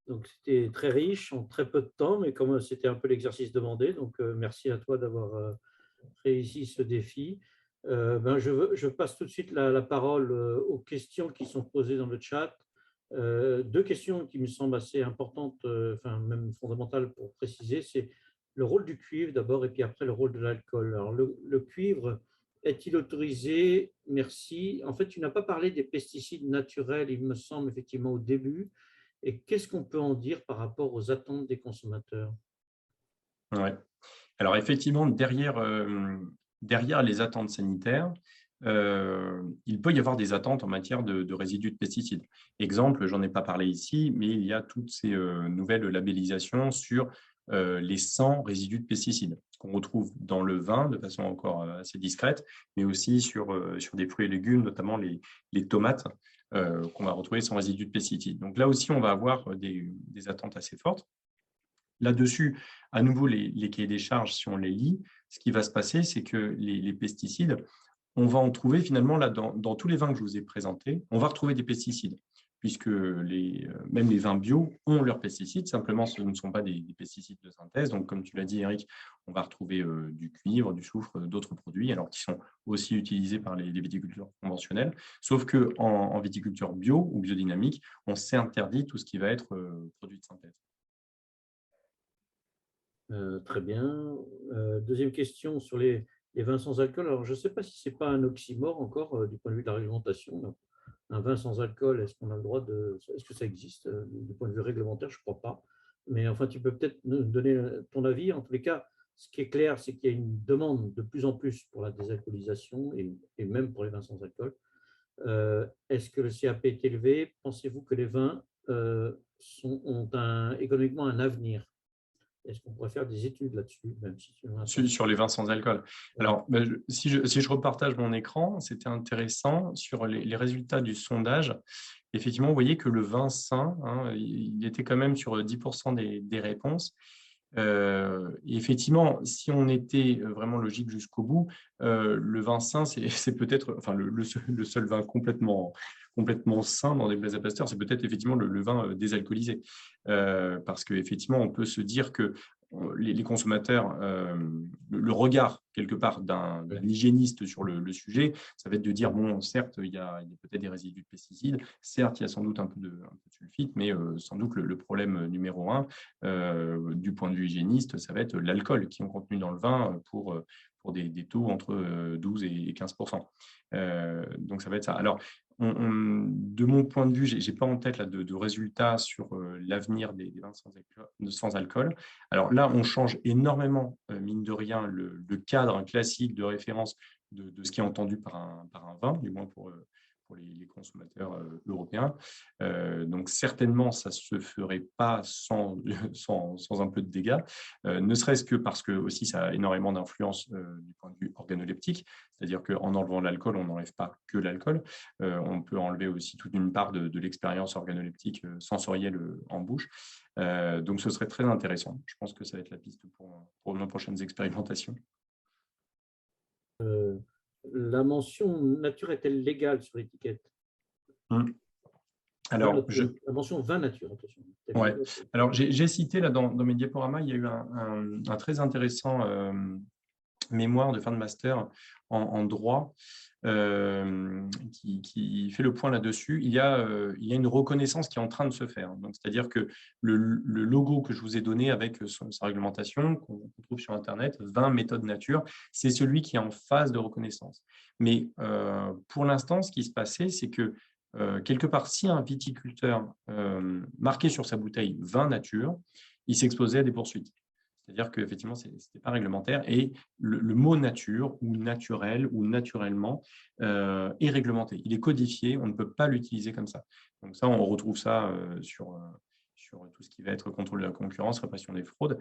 Donc, c'était très riche en très peu de temps, mais comme c'était un peu l'exercice demandé, donc merci à toi d'avoir réussi ce défi. Je passe tout de suite la parole aux questions qui sont posées dans le chat. Deux questions qui me semblent assez importantes, enfin même fondamentales pour préciser, c'est le rôle du cuivre d'abord et puis après le rôle de l'alcool. Alors le cuivre, est-il autorisé? Merci. En fait, tu n'as pas parlé des pesticides naturels, il me semble effectivement au début. Et qu'est-ce qu'on peut en dire par rapport aux attentes des consommateurs? Ouais. Alors effectivement, derrière les attentes sanitaires, il peut y avoir des attentes en matière de résidus de pesticides. Exemple, j'en ai pas parlé ici, mais il y a toutes ces, nouvelles labellisations sur, les 100 résidus de pesticides qu'on retrouve dans le vin de façon encore, assez discrète, mais aussi sur des fruits et légumes, notamment les tomates, qu'on va retrouver sans résidus de pesticides. Donc là aussi, on va avoir des attentes assez fortes. Là-dessus, à nouveau, les cahiers des charges, si on les lit, ce qui va se passer, c'est que les pesticides, on va en trouver finalement là dans tous les vins que je vous ai présentés, on va retrouver des pesticides, puisque même les vins bio ont leurs pesticides, simplement ce ne sont pas des pesticides de synthèse. Donc, comme tu l'as dit, Eric, on va retrouver du cuivre, du soufre, d'autres produits, alors qui sont aussi utilisés par les viticulteurs conventionnels, sauf qu'en viticulture bio ou biodynamique, on s'est interdit tout ce qui va être produit de synthèse. Très bien. Deuxième question sur les vins sans alcool. Alors, je ne sais pas si ce n'est pas un oxymore encore du point de vue de la réglementation. Un vin sans alcool, est-ce qu'on a le droit de… Est-ce que ça existe du point de vue réglementaire? Je ne crois pas. Mais enfin, tu peux peut-être nous donner ton avis. En tous les cas, ce qui est clair, c'est qu'il y a une demande de plus en plus pour la désalcoolisation et même pour les vins sans alcool. Est-ce que le CAP est élevé? Pensez-vous que les vins ont économiquement un avenir? Est-ce qu'on pourrait faire des études là-dessus, même si tu en as pas… Sur les vins sans alcool. Ouais. Alors, si je repartage mon écran, c'était intéressant sur les résultats du sondage. Effectivement, vous voyez que le vin sain, hein, il était quand même sur 10% des réponses. Et effectivement, si on était vraiment logique jusqu'au bout, le vin sain, c'est peut-être, enfin, le seul vin complètement sain dans des blés à Pasteur, c'est peut-être effectivement le vin désalcoolisé. Parce qu'effectivement, on peut se dire que les consommateurs, le regard quelque part d'un hygiéniste sur le sujet, ça va être de dire, bon, certes, il y a peut-être des résidus de pesticides, certes, il y a sans doute un peu de sulfite, mais sans doute le problème numéro un, du point de vue hygiéniste, ça va être l'alcool qui est contenu dans le vin pour des taux entre 12 et 15%. Donc, ça va être ça. Alors, de mon point de vue, je n'ai pas en tête là, de résultats sur l'avenir des vins sans alcool. Alors là, on change énormément, mine de rien, le cadre classique de référence de ce qui est entendu par un vin, du moins pour les consommateurs européens. Donc certainement, ça ne se ferait pas sans un peu de dégâts, ne serait-ce que parce que aussi ça a énormément d'influence du point de vue organoleptique, c'est-à-dire qu'en enlevant l'alcool, on n'enlève pas que l'alcool, on peut enlever aussi toute une part de l'expérience organoleptique sensorielle en bouche. Donc ce serait très intéressant. Je pense que ça va être la piste pour nos prochaines expérimentations. La mention nature est-elle légale sur l'étiquette? Hum. Vin Alors, nature. La mention vin nature, attention. ouais. Alors j'ai cité là dans mes diaporamas, il y a eu un très intéressant mémoire de fin de master en droit qui fait le point là-dessus. Il y a une reconnaissance qui est en train de se faire. Donc, c'est-à-dire que le logo que je vous ai donné avec sa réglementation, qu'on trouve sur Internet, 20 méthodes nature, c'est celui qui est en phase de reconnaissance. Mais pour l'instant, ce qui se passait, c'est que quelque part, si un viticulteur marquait sur sa bouteille 20 nature, il s'exposait à des poursuites. C'est-à-dire qu'effectivement, ce n'était pas réglementaire. Et le mot nature ou naturel ou naturellement est réglementé. Il est codifié, on ne peut pas l'utiliser comme ça. Donc ça, on retrouve ça sur tout ce qui va être contrôle de la concurrence, répression des fraudes.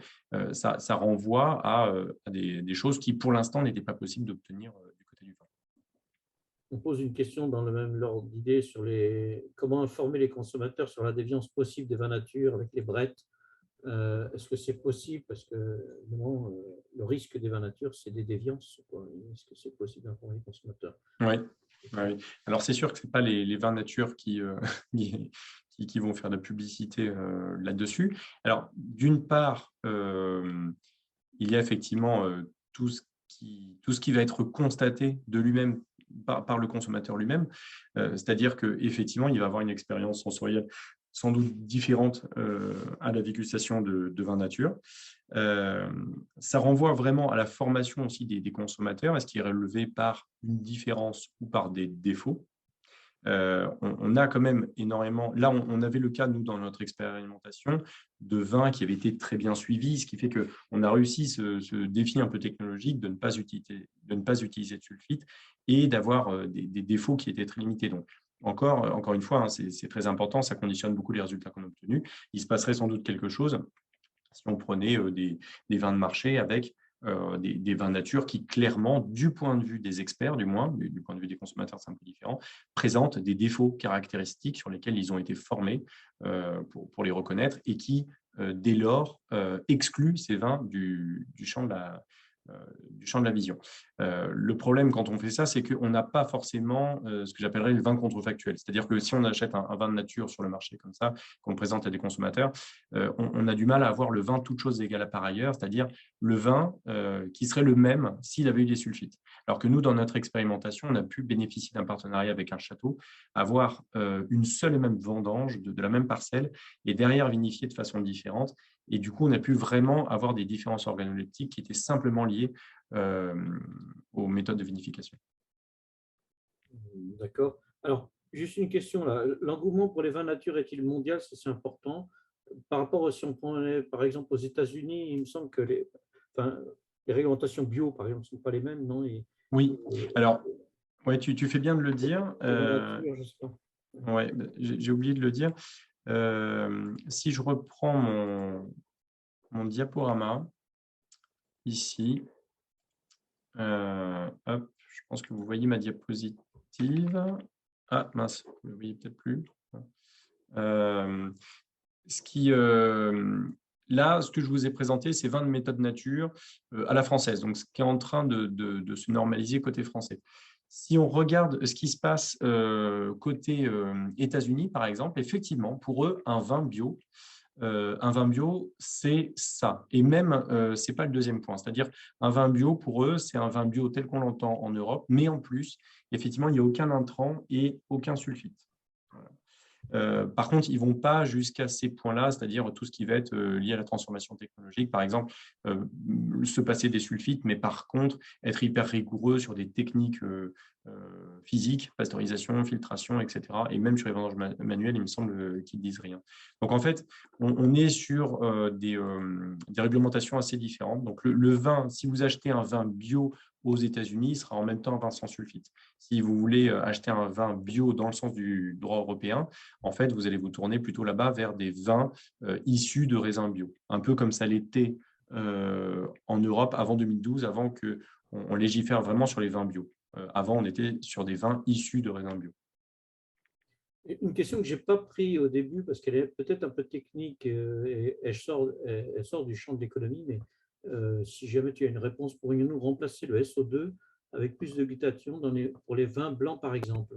Ça renvoie à des choses qui, pour l'instant, n'étaient pas possibles d'obtenir du côté du vin. On pose une question dans le même ordre d'idée sur comment informer les consommateurs sur la déviance possible des vins nature avec les brettes. Est-ce que c'est possible? Parce que le risque des vins nature, c'est des déviances. Est-ce que c'est possible d'informer les consommateurs? Oui. Oui. Alors, c'est sûr que ce n'est pas les vins nature qui vont faire de la publicité là-dessus. Alors, d'une part, il y a effectivement tout ce qui va être constaté de lui-même par le consommateur lui-même, c'est-à-dire qu'effectivement, il va avoir une expérience sensorielle sans doute différente à la dégustation de vin nature. Ça renvoie vraiment à la formation aussi des consommateurs, est-ce qui est relevé par une différence ou par des défauts. On a quand même énormément… Là, on avait le cas, nous, dans notre expérimentation, de vins qui avaient été très bien suivis, ce qui fait qu'on a réussi ce défi un peu technologique de ne pas utiliser de sulfite et d'avoir des défauts qui étaient très limités. Donc, encore une fois, hein, c'est très important, ça conditionne beaucoup les résultats qu'on a obtenus. Il se passerait sans doute quelque chose si on prenait des vins de marché avec des vins nature qui, clairement, du point de vue des experts, du moins, du point de vue des consommateurs, c'est un peu différent, présentent des défauts caractéristiques sur lesquels ils ont été formés pour les reconnaître et qui, dès lors, excluent ces vins du champ de la vision. Le problème quand on fait ça, c'est qu'on n'a pas forcément ce que j'appellerais le vin contrefactuel. C'est-à-dire que si on achète un vin de nature sur le marché comme ça, qu'on le présente à des consommateurs, on a du mal à avoir le vin toute chose égale à par ailleurs, c'est-à-dire le vin qui serait le même s'il avait eu des sulfites. Alors que nous, dans notre expérimentation, on a pu bénéficier d'un partenariat avec un château, avoir une seule et même vendange de la même parcelle et derrière vinifier de façon différente. Et du coup, on a pu vraiment avoir des différences organoleptiques qui étaient simplement liées aux méthodes de vinification. D'accord. Alors, juste une question là. L'engouement pour les vins nature est-il mondial? C'est important. Par rapport, si on prend par exemple aux États-Unis, il me semble que enfin, les réglementations bio, par exemple, ne sont pas les mêmes, non? Oui, Et alors, ouais, tu fais bien de le dire. les vins nature, je ne sais pas. Ouais, j'ai oublié de le dire. Si je reprends mon diaporama ici, hop, je pense que vous voyez ma diapositive. Ah mince, vous ne voyez peut-être plus. Euh, Là, ce que je vous ai présenté, c'est 20 méthodes nature à la française, donc ce qui est en train de se normaliser côté français. Si on regarde ce qui se passe côté États-Unis, par exemple, effectivement, pour eux, un vin bio, c'est ça. Et même, ce n'est pas le deuxième point. C'est-à-dire, un vin bio, pour eux, c'est un vin bio tel qu'on l'entend en Europe, mais en plus, effectivement, il n'y a aucun intrant et aucun sulfite. Voilà. Par contre, ils ne vont pas jusqu'à ces points-là, c'est-à-dire tout ce qui va être lié à la transformation technologique, par exemple, se passer des sulfites, mais par contre, être hyper rigoureux sur des techniques physiques, pasteurisation, filtration, etc. Et même sur les vendanges manuelles, il me semble qu'ils ne disent rien. Donc, en fait, on est sur des réglementations assez différentes. Donc, le vin, si vous achetez un vin bio aux États-Unis, il sera en même temps un vin sans sulfite. Si vous voulez acheter un vin bio dans le sens du droit européen, en fait, vous allez vous tourner plutôt là-bas vers des vins issus de raisins bio, un peu comme ça l'était en Europe avant 2012, avant qu'on légifère vraiment sur les vins bio. Avant, on était sur des vins issus de raisins bio. Une question que je n'ai pas prise au début parce qu'elle est peut-être un peu technique et elle sort du champ de l'économie, mais si jamais tu as une réponse, pourrions-nous remplacer le SO2 avec plus de glutathion pour les vins blancs, par exemple?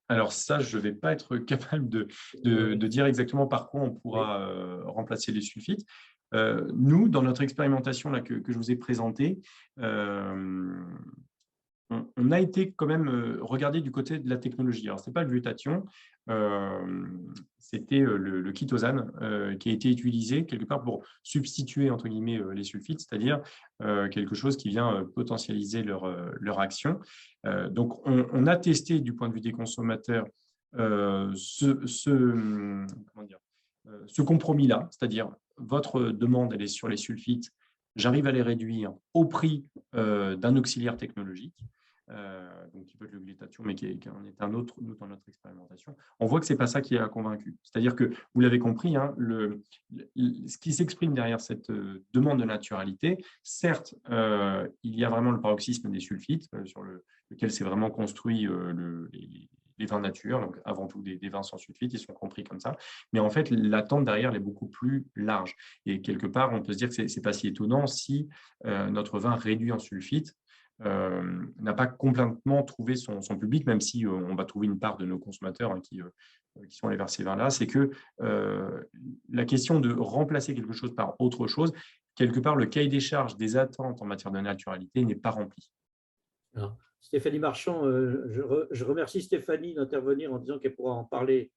Alors ça, je ne vais pas être capable de dire exactement par quoi on pourra remplacer les sulfites. Nous, dans notre expérimentation là, que je vous ai présentée, on a été quand même regarder du côté de la technologie. Alors, ce n'est pas le glutathion, c'était le chitosane qui a été utilisé quelque part pour substituer, entre guillemets, les sulfites, c'est-à-dire quelque chose qui vient potentialiser leur action. Donc, on a testé du point de vue des consommateurs ce compromis-là, c'est-à-dire votre demande, elle est sur les sulfites, j'arrive à les réduire au prix d'un auxiliaire technologique. Donc qui peut être le glutathion, mais qui en est un autre, nous, dans notre expérimentation. On voit que ce n'est pas ça qui a convaincu. C'est-à-dire que, vous l'avez compris, hein, ce qui s'exprime derrière cette demande de naturalité, certes, il y a vraiment le paroxysme des sulfites, sur lequel s'est vraiment construit les vins nature, donc avant tout des vins sans sulfite, ils sont compris comme ça. Mais en fait, l'attente derrière elle est beaucoup plus large. Et quelque part, on peut se dire que ce n'est pas si étonnant si notre vin réduit en sulfite n'a pas complètement trouvé son public, même si on va trouver une part de nos consommateurs hein, qui sont allés vers ces vins-là, c'est que la question de remplacer quelque chose par autre chose, quelque part, le cahier des charges des attentes en matière de naturalité n'est pas rempli. Alors, Stéphanie Marchand, je remercie Stéphanie d'intervenir en disant qu'elle pourra en parler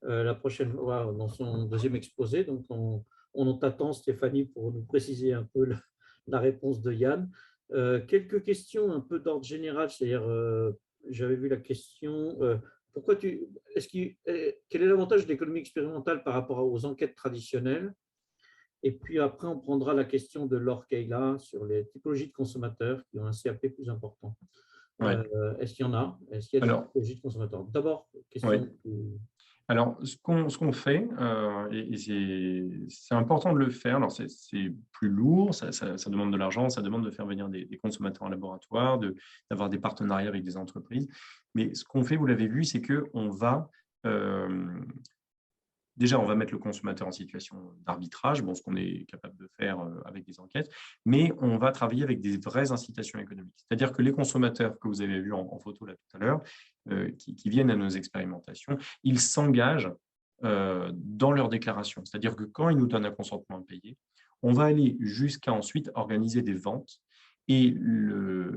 la prochaine fois dans son deuxième exposé. Donc, on t'attend, Stéphanie, pour nous préciser un peu la réponse de Yann. Quelques questions un peu d'ordre général, c'est-à-dire j'avais vu la question, quel est l'avantage de l'économie expérimentale par rapport aux enquêtes traditionnelles? Et puis après, on prendra la question de Laure Keila sur les typologies de consommateurs qui ont un CAP plus important. Ouais. Est-ce qu'il y en a? Est-ce qu'il y a des Alors, typologies de consommateurs? D'abord, ouais. question. Alors, ce qu'on fait, et c'est important de le faire, alors c'est plus lourd, ça demande de l'argent, ça demande de faire venir des consommateurs en laboratoire, d'avoir des partenariats avec des entreprises. Mais ce qu'on fait, vous l'avez vu, c'est qu'on va, déjà, on va mettre le consommateur en situation d'arbitrage, bon, ce qu'on est capable de faire avec des enquêtes, mais on va travailler avec des vraies incitations économiques. C'est-à-dire que les consommateurs que vous avez vus en photo là tout à l'heure, qui viennent à nos expérimentations, ils s'engagent dans leur déclaration. C'est-à-dire que quand ils nous donnent un consentement à payer, on va aller jusqu'à ensuite organiser des ventes et le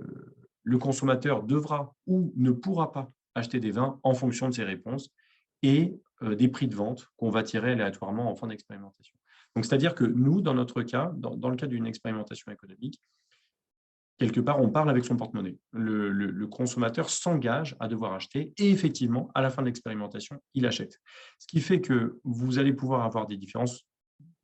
consommateur devra ou ne pourra pas acheter des vins en fonction de ses réponses et des prix de vente qu'on va tirer aléatoirement en fin d'expérimentation. Donc, c'est-à-dire que nous, dans notre cas, dans le cas d'une expérimentation économique, quelque part, on parle avec son porte-monnaie. Le consommateur s'engage à devoir acheter et effectivement, à la fin de l'expérimentation, il achète. Ce qui fait que vous allez pouvoir avoir des différences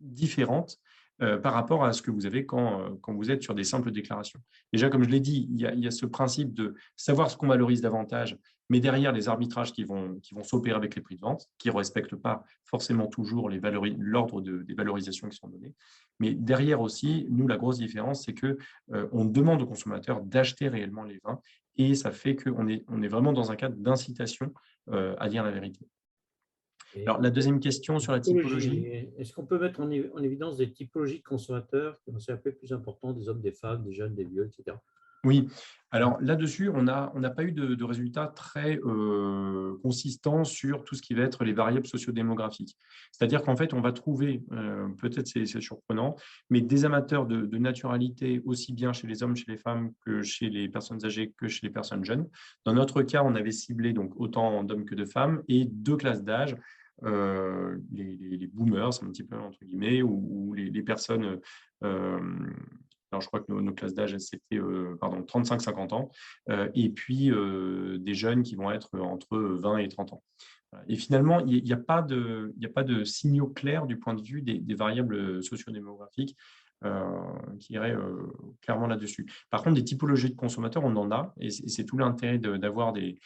différentes par rapport à ce que vous avez quand vous êtes sur des simples déclarations. Déjà, comme je l'ai dit, il y a ce principe de savoir ce qu'on valorise davantage, mais derrière les arbitrages qui vont s'opérer avec les prix de vente, qui ne respectent pas forcément toujours l'ordre des valorisations qui sont données. Mais derrière aussi, nous, la grosse différence, c'est qu'on demande aux consommateurs d'acheter réellement les vins et ça fait qu'on est vraiment dans un cadre d'incitation à dire la vérité. Alors, la deuxième question sur la typologie. Est-ce qu'on peut mettre en évidence des typologies de consommateurs qui ont un CAP plus important, des hommes, des femmes, des jeunes, des vieux, etc.? Oui, alors là-dessus, on n'a pas eu de résultats très consistants sur tout ce qui va être les variables sociodémographiques. C'est-à-dire qu'en fait, on va trouver, peut-être c'est surprenant, mais des amateurs de naturalité aussi bien chez les hommes, chez les femmes que chez les personnes âgées que chez les personnes jeunes. Dans notre cas, on avait ciblé donc autant d'hommes que de femmes et deux classes d'âge, les boomers, un petit peu entre guillemets, ou les personnes alors, je crois que nos classes d'âge, c'était 35-50 ans, et puis des jeunes qui vont être entre 20 et 30 ans. Et finalement, il n'y a pas de signaux clairs du point de vue des variables sociodémographiques qui iraient clairement là-dessus. Par contre, des typologies de consommateurs, on en a, et c'est tout l'intérêt d'avoir des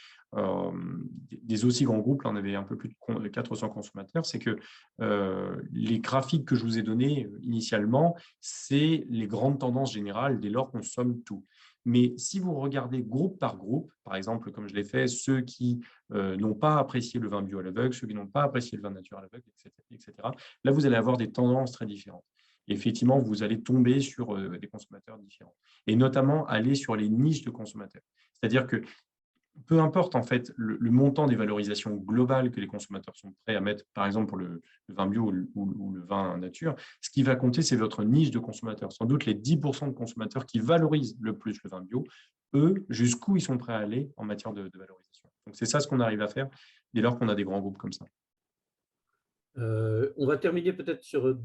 aussi grands groupes. Là, on avait un peu plus de 400 consommateurs. C'est que les graphiques que je vous ai donnés initialement, c'est les grandes tendances générales dès lors qu'on somme tout. Mais si vous regardez groupe par groupe, par exemple, comme je l'ai fait, ceux qui n'ont pas apprécié le vin bio à l'aveugle, ceux qui n'ont pas apprécié le vin nature à l'aveugle, etc., là, vous allez avoir des tendances très différentes. Et effectivement, vous allez tomber sur des consommateurs différents. Et notamment, aller sur les niches de consommateurs. C'est-à-dire que peu importe en fait le montant des valorisations globales que les consommateurs sont prêts à mettre, par exemple pour le vin bio ou le vin nature, ce qui va compter, c'est votre niche de consommateurs. Sans doute les 10% de consommateurs qui valorisent le plus le vin bio, eux, jusqu'où ils sont prêts à aller en matière de valorisation. Donc, c'est ça ce qu'on arrive à faire dès lors qu'on a des grands groupes comme ça. On va terminer peut-être sur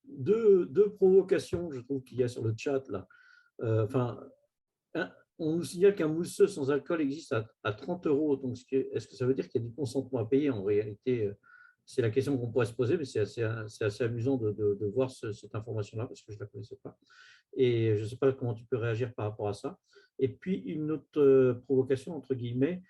deux provocations, je trouve qu'il y a sur le chat là. Enfin, on nous signale qu'un mousseux sans alcool existe à 30 euros. Donc, est-ce que ça veut dire qu'il y a du consentement à payer? En réalité, c'est la question qu'on pourrait se poser, mais c'est assez amusant de voir cette information-là parce que je ne la connaissais pas. Et je ne sais pas comment tu peux réagir par rapport à ça. Et puis, une autre provocation, entre guillemets,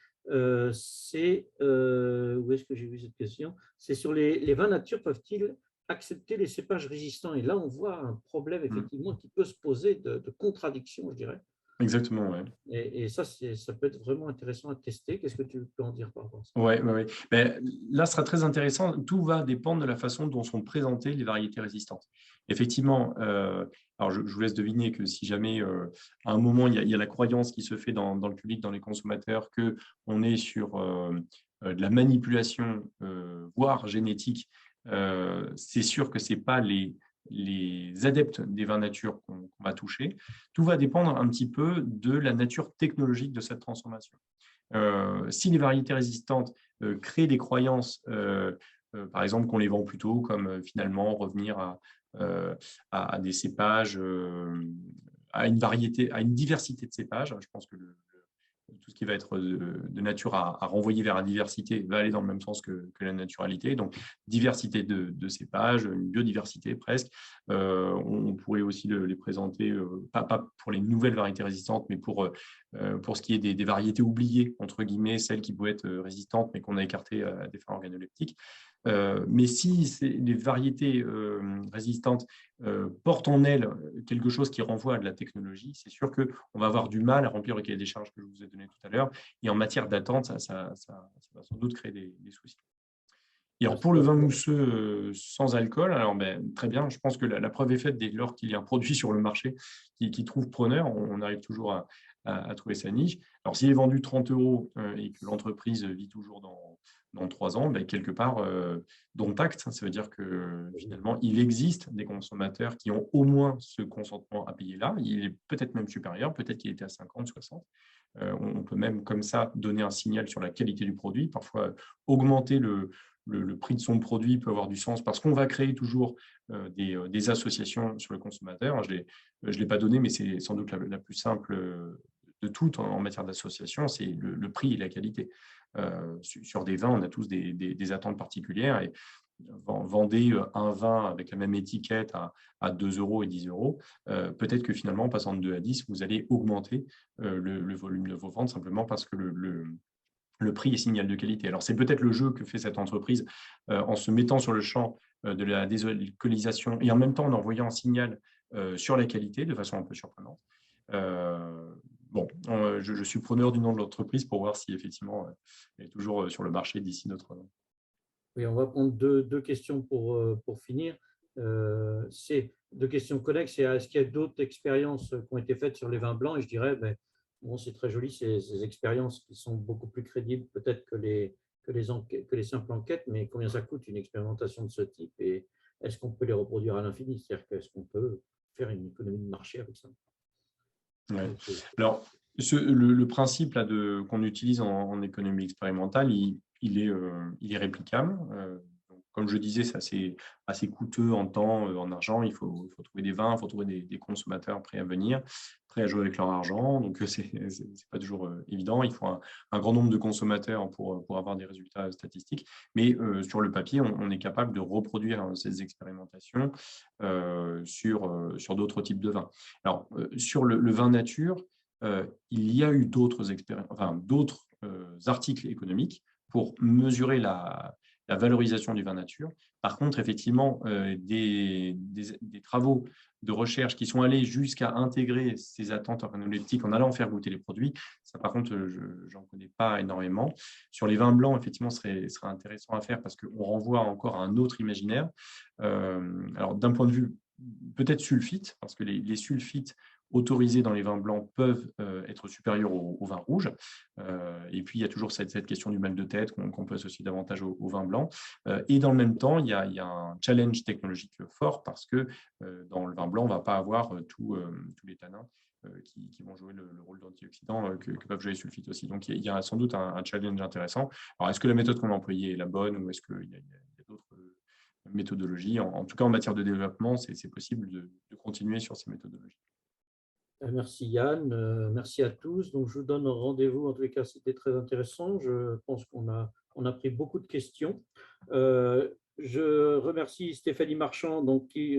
c'est, où est-ce que j'ai vu cette question? C'est sur les vins nature, peuvent-ils accepter les cépages résistants? Et là, on voit un problème, effectivement, qui peut se poser de contradiction, je dirais. Exactement, ouais. Et ça, ça peut être vraiment intéressant à tester. Qu'est-ce que tu peux en dire par rapport à ça? Ouais, ouais, ouais. Mais là, ce sera très intéressant. Tout va dépendre de la façon dont sont présentées les variétés résistantes. Effectivement, alors je vous laisse deviner que si jamais à un moment il y a la croyance qui se fait dans le public, dans les consommateurs, qu'on est sur de la manipulation, voire génétique, c'est sûr que ce n'est pas les adeptes des vins nature qu'on va toucher. Tout va dépendre un petit peu de la nature technologique de cette transformation. Si les variétés résistantes créent des croyances, par exemple qu'on les vend plutôt comme finalement revenir à des cépages, à une diversité de cépages, je pense que tout ce qui va être de nature à renvoyer vers la diversité va aller dans le même sens que la naturalité. Donc, diversité de cépages, une biodiversité presque. On pourrait aussi les présenter, pas pour les nouvelles variétés résistantes, mais pour ce qui est des variétés oubliées, entre guillemets, celles qui pouvaient être résistantes, mais qu'on a écartées à des fins organoleptiques. Mais si les variétés résistantes portent en elles quelque chose qui renvoie à de la technologie, c'est sûr qu'on va avoir du mal à remplir le cahier des charges que je vous ai donné tout à l'heure. Et en matière d'attente, ça va sans doute créer des soucis. Et alors, pour le vin mousseux sans alcool, alors très bien, je pense que la preuve est faite dès lors qu'il y a un produit sur le marché qui trouve preneur, on arrive toujours à trouver sa niche. Alors, s'il est vendu 30 € et que l'entreprise vit toujours dans 3 ans, quelque part, dont acte, ça veut dire que finalement, il existe des consommateurs qui ont au moins ce consentement à payer là. Il est peut-être même supérieur, peut-être qu'il était à 50, 60. On peut même comme ça donner un signal sur la qualité du produit. Parfois, augmenter le prix de son produit peut avoir du sens parce qu'on va créer toujours des associations sur le consommateur. Je ne l'ai pas donné, mais c'est sans doute la plus simple de toutes en matière d'association, c'est le prix et la qualité. Sur des vins, on a tous des attentes particulières et vendez un vin avec la même étiquette à 2 € et 10 €, peut-être que finalement, en passant de 2 à 10, vous allez augmenter le volume de vos ventes simplement parce que le prix est signal de qualité. Alors, c'est peut-être le jeu que fait cette entreprise en se mettant sur le champ de la désalcoolisation et en même temps en envoyant un signal sur la qualité de façon un peu surprenante. Je suis preneur du nom de l'entreprise pour voir si effectivement elle est toujours sur le marché d'ici notre nom. Oui, on va prendre deux questions pour finir. C'est deux questions connexes. Est-ce qu'il y a d'autres expériences qui ont été faites sur les vins blancs? Et je dirais, bon, c'est très joli, ces expériences qui sont beaucoup plus crédibles peut-être que les simples enquêtes, mais combien ça coûte une expérimentation de ce type? Et est-ce qu'on peut les reproduire à l'infini? C'est-à-dire qu'est-ce qu'on peut faire une économie de marché avec ça? Ouais. Alors, le principe là, qu'on utilise en économie expérimentale, il est réplicable. Donc, comme je disais, c'est assez coûteux en temps, en argent. Il faut trouver des vins, il faut trouver des consommateurs prêts à venir, prêts à jouer avec leur argent. Donc, c'est pas toujours évident. Il faut un grand nombre de consommateurs pour avoir des résultats statistiques. Mais sur le papier, on est capable de reproduire ces expérimentations sur d'autres types de vins. Alors, sur le vin nature, il y a eu d'autres articles économiques pour mesurer la valorisation du vin nature. Par contre, effectivement, des travaux de recherche qui sont allés jusqu'à intégrer ces attentes organoleptiques en allant faire goûter les produits, ça, par contre, je n'en connais pas énormément. Sur les vins blancs, effectivement, ce serait intéressant à faire parce qu'on renvoie encore à un autre imaginaire. Alors, d'un point de vue peut-être sulfite, parce que les sulfites autorisés dans les vins blancs peuvent être supérieurs au vin rouge. Et puis, il y a toujours cette question du mal de tête qu'on peut associer davantage au vin blanc. Et dans le même temps, il y a un challenge technologique fort parce que dans le vin blanc, on ne va pas avoir tous les tanins qui vont jouer le rôle d'antioxydant que peuvent jouer les sulfites aussi. Donc, il y a sans doute un challenge intéressant. Alors, est-ce que la méthode qu'on a employée est la bonne ou est-ce qu'il y a d'autres méthodologies? En tout cas, en matière de développement, c'est possible de continuer sur ces méthodologies. Merci Yann, merci à tous. Donc, je vous donne rendez-vous. En tous les cas, c'était très intéressant. Je pense qu'on a pris beaucoup de questions. Je remercie Stéphanie Marchand,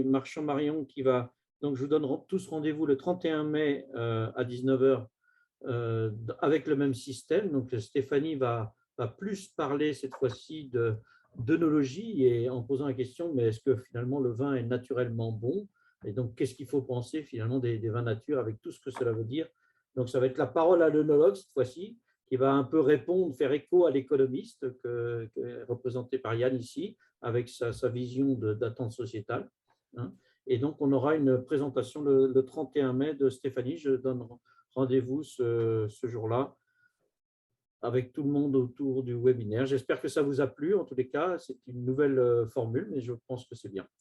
Marchand-Marion, qui va. Donc, je vous donne tous rendez-vous le 31 mai à 19 h avec le même système. Donc, Stéphanie va plus parler cette fois-ci d'œnologie et en posant la question, mais est-ce que finalement le vin est naturellement bon? Et donc, qu'est-ce qu'il faut penser finalement des vins nature avec tout ce que cela veut dire? Donc, ça va être la parole à l'œnologue cette fois-ci, qui va un peu répondre, faire écho à l'économiste représenté par Yann ici, avec sa vision d'attente sociétale. Et donc, on aura une présentation le 31 mai de Stéphanie. Je donne rendez-vous ce jour-là avec tout le monde autour du webinaire. J'espère que ça vous a plu. En tous les cas, c'est une nouvelle formule, mais je pense que c'est bien.